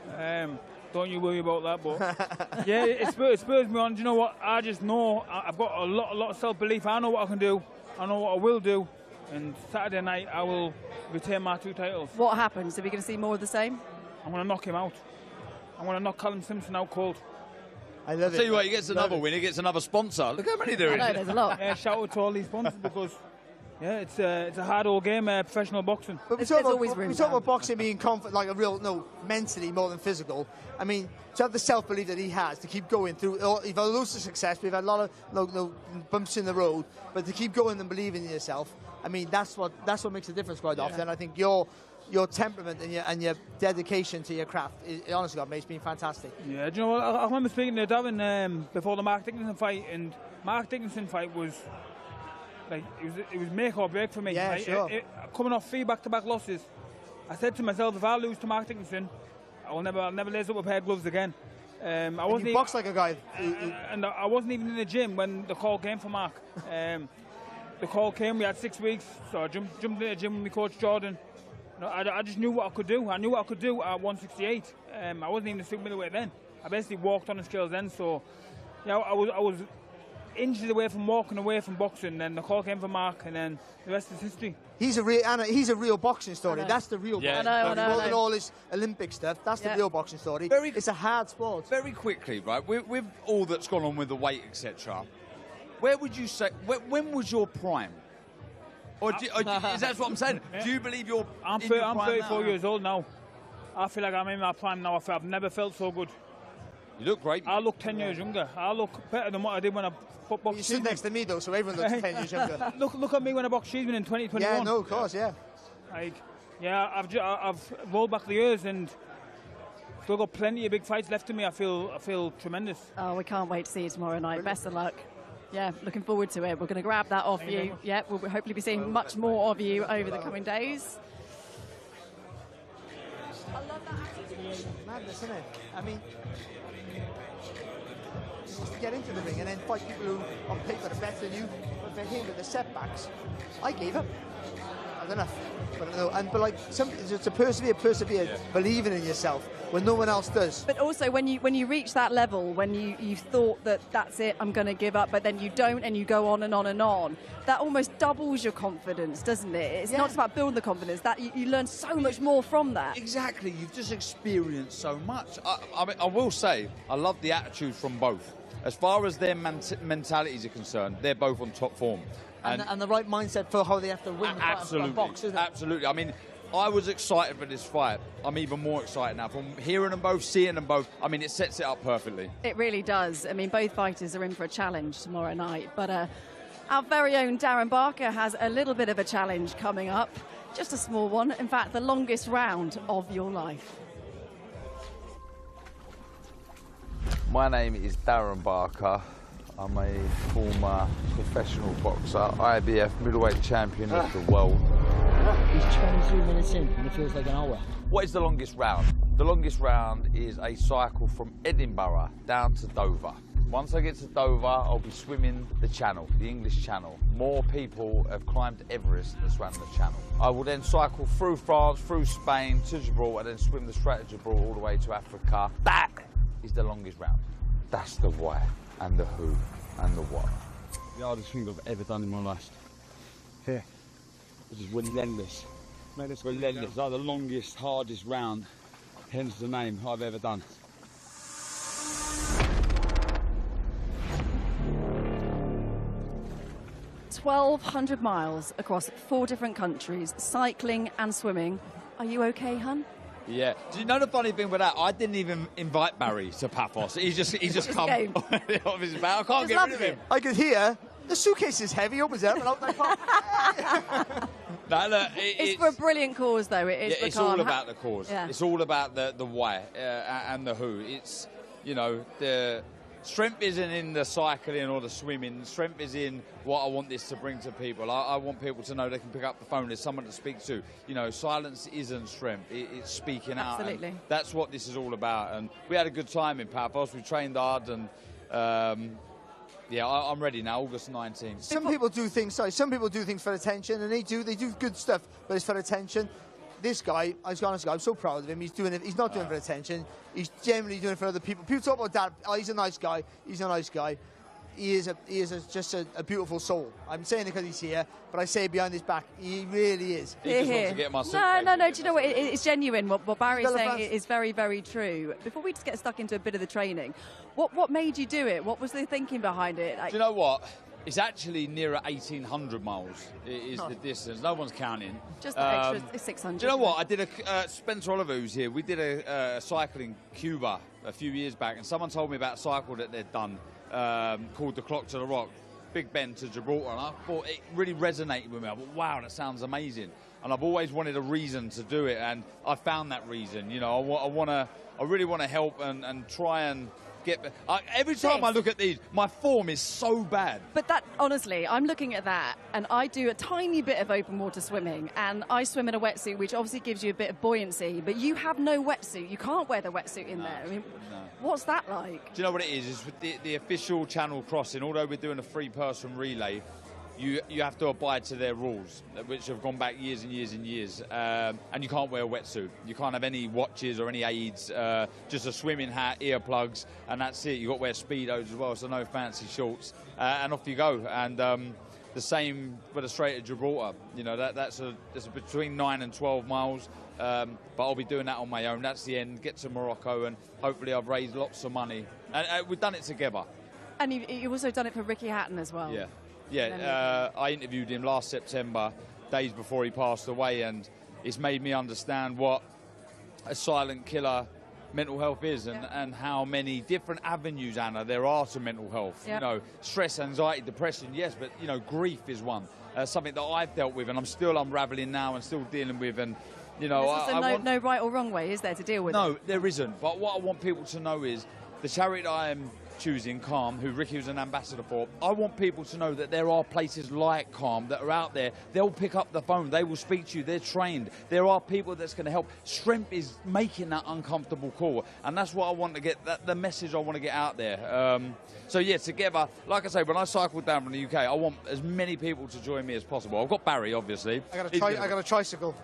Don't you worry about that, but yeah, it spurs me on. Do you know what? I just know I've got a lot of self-belief. I know what I can do. I know what I will do. And Saturday night, I will retain my 2 titles. What happens? Are we going to see more of the same? I'm going to knock him out. I'm going to knock Callum Simpson out cold. I love it. Tell you what, he gets another win, he gets another sponsor. Look how many there is. I know, there's a lot. Yeah, shout out to all these sponsors because, yeah, it's a hard old game, professional boxing. But we talk about boxing being confident, like a real, mentally more than physical. I mean, to have the self-belief that he has to keep going through, you've had loads of success, we've had a lot of bumps in the road, but to keep going and believing in yourself, I mean, that's what makes a difference quite often. I think your temperament and your dedication to your craft, honestly, God, it's been fantastic. Yeah, do you know what? I remember speaking to Darren before the Mark Dickinson fight, and Mark Dickinson fight was like it was make or break for me. Yeah, sure. Coming off 3 back-to-back losses, I said to myself, if I lose to Mark Dickinson, I'll never lace up a pair of gloves again. I wasn't box like a guy, and I wasn't even in the gym when the call came for Mark. The call came. We had 6 weeks, so I jumped in the gym with my coach Jordan. I just knew what I could do. I knew what I could do at 168. I wasn't even a super middleweight then. I basically walked on the scales then. So, yeah, I was inches away from walking away from boxing. Then the call came for Mark, and then the rest is history. He's a real boxing story. That's the real boxing story. I know. More than all this Olympic stuff, that's the real boxing story. It's a hard sport. Very quickly, right, with all that's gone on with the weight, etc., where would you say, when was your prime? Or is that what I'm saying? Yeah. Do you believe you're I'm 34 years old now. I feel like I'm in my prime now. I've never felt so good. You look great. I look 10 years younger. I look better than what I did when I boxed. You sit next to me, though, so everyone looks 10 years younger. Look at me when I boxed Cheeseman in 2021. Yeah, no, of course, yeah. Like, yeah, I've rolled back the years and still got plenty of big fights left in me. I feel tremendous. Oh, we can't wait to see you tomorrow night. Brilliant. Best of luck. Yeah, looking forward to it. We're going to grab that off you. Yeah, we'll hopefully be seeing much more of you over the coming days. I love that attitude. Madness, isn't it? I mean, just to get into the ring and then fight people who on paper are better than you, but they're here with the setbacks. I gave up. I don't know. But like, to persevere, believing in yourself when no one else does. But also, when you reach that level, when you thought that that's it, I'm going to give up, but then you don't, and you go on and on and on, that almost doubles your confidence, doesn't it? It's not just about building the confidence. That you learn so much more from that. Exactly. You've just experienced so much. I mean, I will say, I love the attitude from both. As far as their mentalities are concerned, they're both on top form. And the right mindset for how they have to win absolutely, the box, isn't it? Absolutely. I mean, I was excited for this fight. I'm even more excited now. From hearing them both, seeing them both, I mean, it sets it up perfectly. It really does. I mean, both fighters are in for a challenge tomorrow night. But our very own Darren Barker has a little bit of a challenge coming up. Just a small one. In fact, the longest round of your life. My name is Darren Barker. I'm a former professional boxer, IBF middleweight champion of the world. He's 23 minutes in and it feels like an hour. What is the longest round? The longest round is a cycle from Edinburgh down to Dover. Once I get to Dover, I'll be swimming the channel, the English Channel. More people have climbed Everest than swam the channel. I will then cycle through France, through Spain, to Gibraltar, and then swim the Strait of Gibraltar all the way to Africa. That is the longest round. That's the why, and the who, and the what. The hardest thing I've ever done in my life. Here. It is relentless. Mate, it's relentless. Like the longest, hardest round, hence the name, I've ever done. $1,200 miles across 4 different countries, cycling and swimming. Are you okay, hun? Yeah. Do you know the funny thing with that? I didn't even invite Barry to Paphos. He's just come off his back. I can't get rid of him. I could hear the suitcase is heavy. Opens it up and out they pop. No, look, it's for a brilliant cause, though. It is. Yeah, it's all about the cause. Yeah. It's all about the why and the who. It's, you know, the strength isn't in the cycling or the swimming. Strength is in what I want this to bring to people. I want people to know they can pick up the phone. There's someone to speak to. You know, silence isn't strength. It's speaking out. Absolutely. And that's what this is all about. And we had a good time in Paphos. We trained hard and. Yeah, I'm ready now. August 19th. Some people do things. Sorry, some people do things for attention, and they do good stuff, but it's for attention. This guy, I was honest, I'm so proud of him. He's doing it. He's not doing it for attention. He's generally doing it for other people. People talk about that. Oh, he's a nice guy. He's a nice guy. He is just a beautiful soul. I'm saying it because he's here, but I say it behind his back. He really is. He just wants to get my suitcase. No. Do you know what? It's genuine. What Barry's saying is very, very true. Before we just get stuck into a bit of the training, what made you do it? What was the thinking behind it? Do you know what? It's actually nearer 1,800 miles is the distance. No one's counting. Just the extra 600. Do you know what? I did Spencer Oliver, who's here, we did a cycling Cuba a few years back, and someone told me about a cycle that they'd done called the Clock to the Rock, Big Ben to Gibraltar, and I thought it really resonated with me. I thought, wow, that sounds amazing. And I've always wanted a reason to do it, and I found that reason. You know, I really want to help and try and get. Every time I look at these, my form is so bad. But that, honestly, I'm looking at that, and I do a tiny bit of open water swimming, and I swim in a wetsuit, which obviously gives you a bit of buoyancy, but you have no wetsuit. You can't wear the wetsuit in there. I mean, what's that like? Do you know what it is? It's with the official channel crossing, although we're doing a 3-person relay, you have to abide to their rules, which have gone back years and years and years. And you can't wear a wetsuit. You can't have any watches or any aids, just a swimming hat, earplugs, and that's it. You've got to wear Speedos as well, so no fancy shorts. And off you go. And the same with the Strait of Gibraltar. You know, that's between 9 and 12 miles. But I'll be doing that on my own. That's the end. Get to Morocco, and hopefully I've raised lots of money. And we've done it together. And you've also done it for Ricky Hatton as well. Yeah. Yeah, I interviewed him last September, days before he passed away, and it's made me understand what a silent killer mental health is and how many different avenues, Anna, there are to mental health. You know, stress, anxiety, depression, yes, but, you know, grief is one. Something that I've dealt with and I'm still unravelling now and still dealing with. And, you know, there's no right or wrong way, is there, to deal with it? No, there isn't. But what I want people to know is the charity that I am choosing, Calm, who Ricky was an ambassador for, I want people to know that there are places like Calm that are out there. They'll pick up the phone, they will speak to you, they're trained. There are people that's going to help. Strength is making that uncomfortable call, and that's what I want to get, the message I want to get out there. So yeah, together, like I say, when I cycled down from the UK, I want as many people to join me as possible. I've got Barry, obviously. I got a tricycle.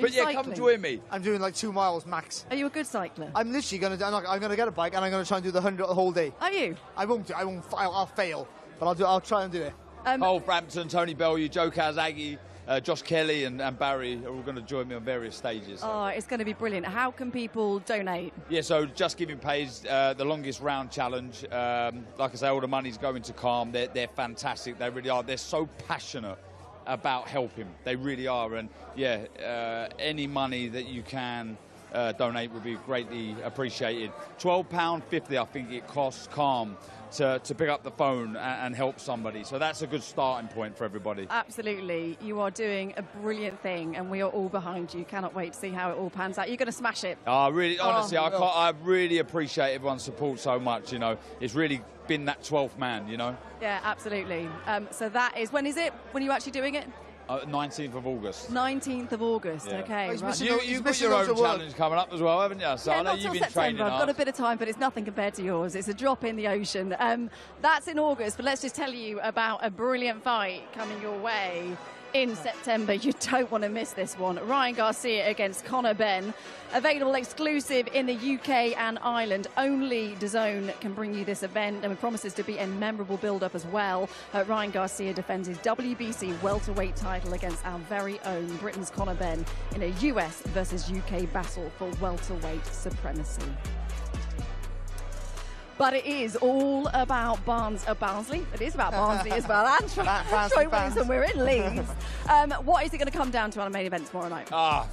But yeah, come join me. I'm doing like 2 miles max. Are you a good cycler? I'm literally going to. I'm going to get a bike and I'm going to try and do the 100 the whole day. Are you? I won't. I'll fail, but I'll try and do it. Cole Frampton, Tony Bellew, Joe Kazagi, Josh Kelly and Barry are all going to join me on various stages. Oh, it's going to be brilliant. How can people donate? Yeah, so Just Giving pays the longest round challenge. Like I say, all the money's going to Calm. They're fantastic. They really are. They're so passionate about helping. They really are. And yeah, any money that you can donate would be greatly appreciated. £12.50 I think it costs Calm to pick up the phone and help somebody. So that's a good starting point for everybody. Absolutely. You are doing a brilliant thing and we are all behind you. Cannot wait to see how it all pans out. You're going to smash it. Really, honestly, I really appreciate everyone's support so much, you know. It's really been that 12th man, you know. Yeah, absolutely. So that is, when is it? When are you actually doing it? 19th of August. 19th of August, yeah. Okay. Right. You've got your own challenge coming up as well, haven't you? So yeah, I know you've been training hard. I've got a bit of time, but it's nothing compared to yours. It's a drop in the ocean. That's in August, but let's just tell you about a brilliant fight coming your way in September. You don't want to miss this one. Ryan Garcia against Conor Benn. Available exclusive in the UK and Ireland. Only DAZN can bring you this event, and it promises to be a memorable build-up as well. Ryan Garcia defends his WBC welterweight title against our very own Britain's Conor Benn in a US versus UK battle for welterweight supremacy. But it is all about Barnsley. It is about Barnsley as well. And Troy Williamson, we're in Leeds. What is it going to come down to on a main event tomorrow night?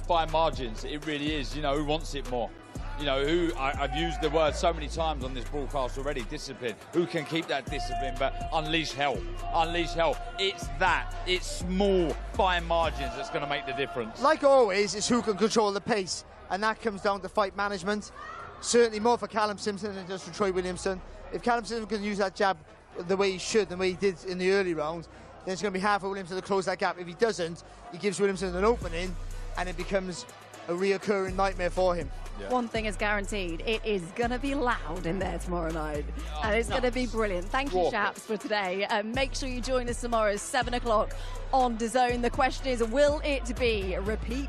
Fine margins. It really is. You know, who wants it more? You know, I've used the word so many times on this broadcast already, discipline. Who can keep that discipline but unleash hell? Unleash hell. It's small, fine margins that's going to make the difference. Like always, it's who can control the pace, and that comes down to fight management. Certainly more for Callum Simpson than just for Troy Williamson. If Callum Simpson can use that jab the way he should, the way he did in the early rounds, then it's going to be hard for Williamson to close that gap. If he doesn't, he gives Williamson an opening, and it becomes a reoccurring nightmare for him. Yeah. One thing is guaranteed, it is going to be loud in there tomorrow night. And it's going to be brilliant. Thank you, chaps, for today. Make sure you join us tomorrow, 7 o'clock on DAZN. The question is, will it be repeat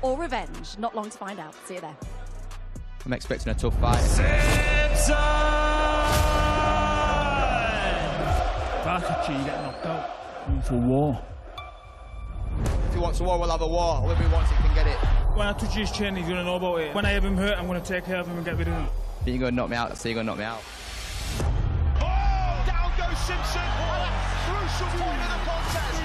or revenge? Not long to find out. See you there. I'm expecting a tough fight. Simpson! That's a cheat, get knocked out. For war. If he wants a war, we'll have a war. Whoever he wants, he can get it. When I touch his chin, he's going to know about it. When I have him hurt, I'm going to take care of him and get rid of him. You're going to knock me out, so you're going to knock me out. Down goes Simpson. At a crucial point of the contest.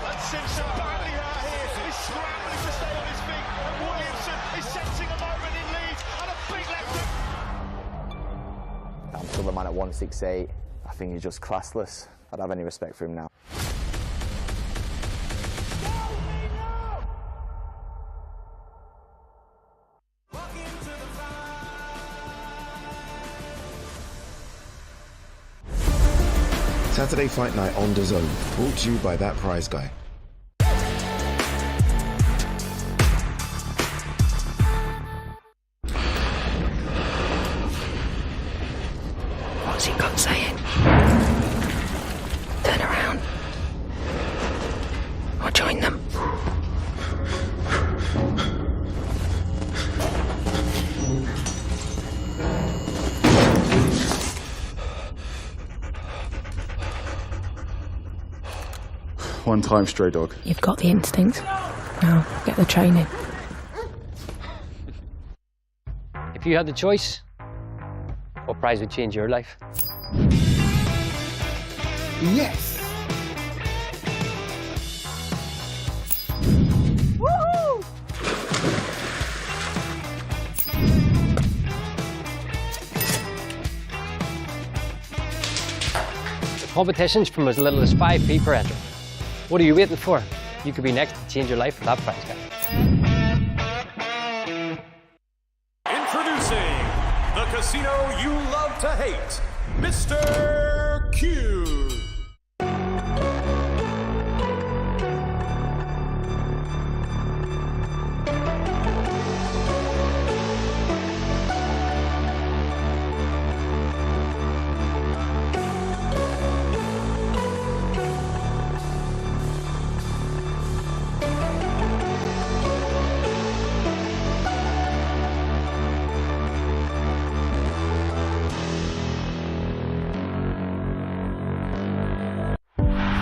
And Simpson badly hurt here. He's scrambling to stay on his feet. And Williamson is sensing a moment in Leeds. And a big left hook. I'm still the man at 168. I think he's just classless. I don't have any respect for him now. Saturday Fight Night on DAZN, brought to you by That Prize Guy. What's he got saying? Turn around. Or join them. One time, stray dog. You've got the instinct. Now, get the training. If you had the choice, what prize would change your life? Yes! Woohoo! The competition's from as little as 5p per entry. What are you waiting for? You could be next to change your life with that prize guy. Introducing the casino you love to hate, Mr. Q.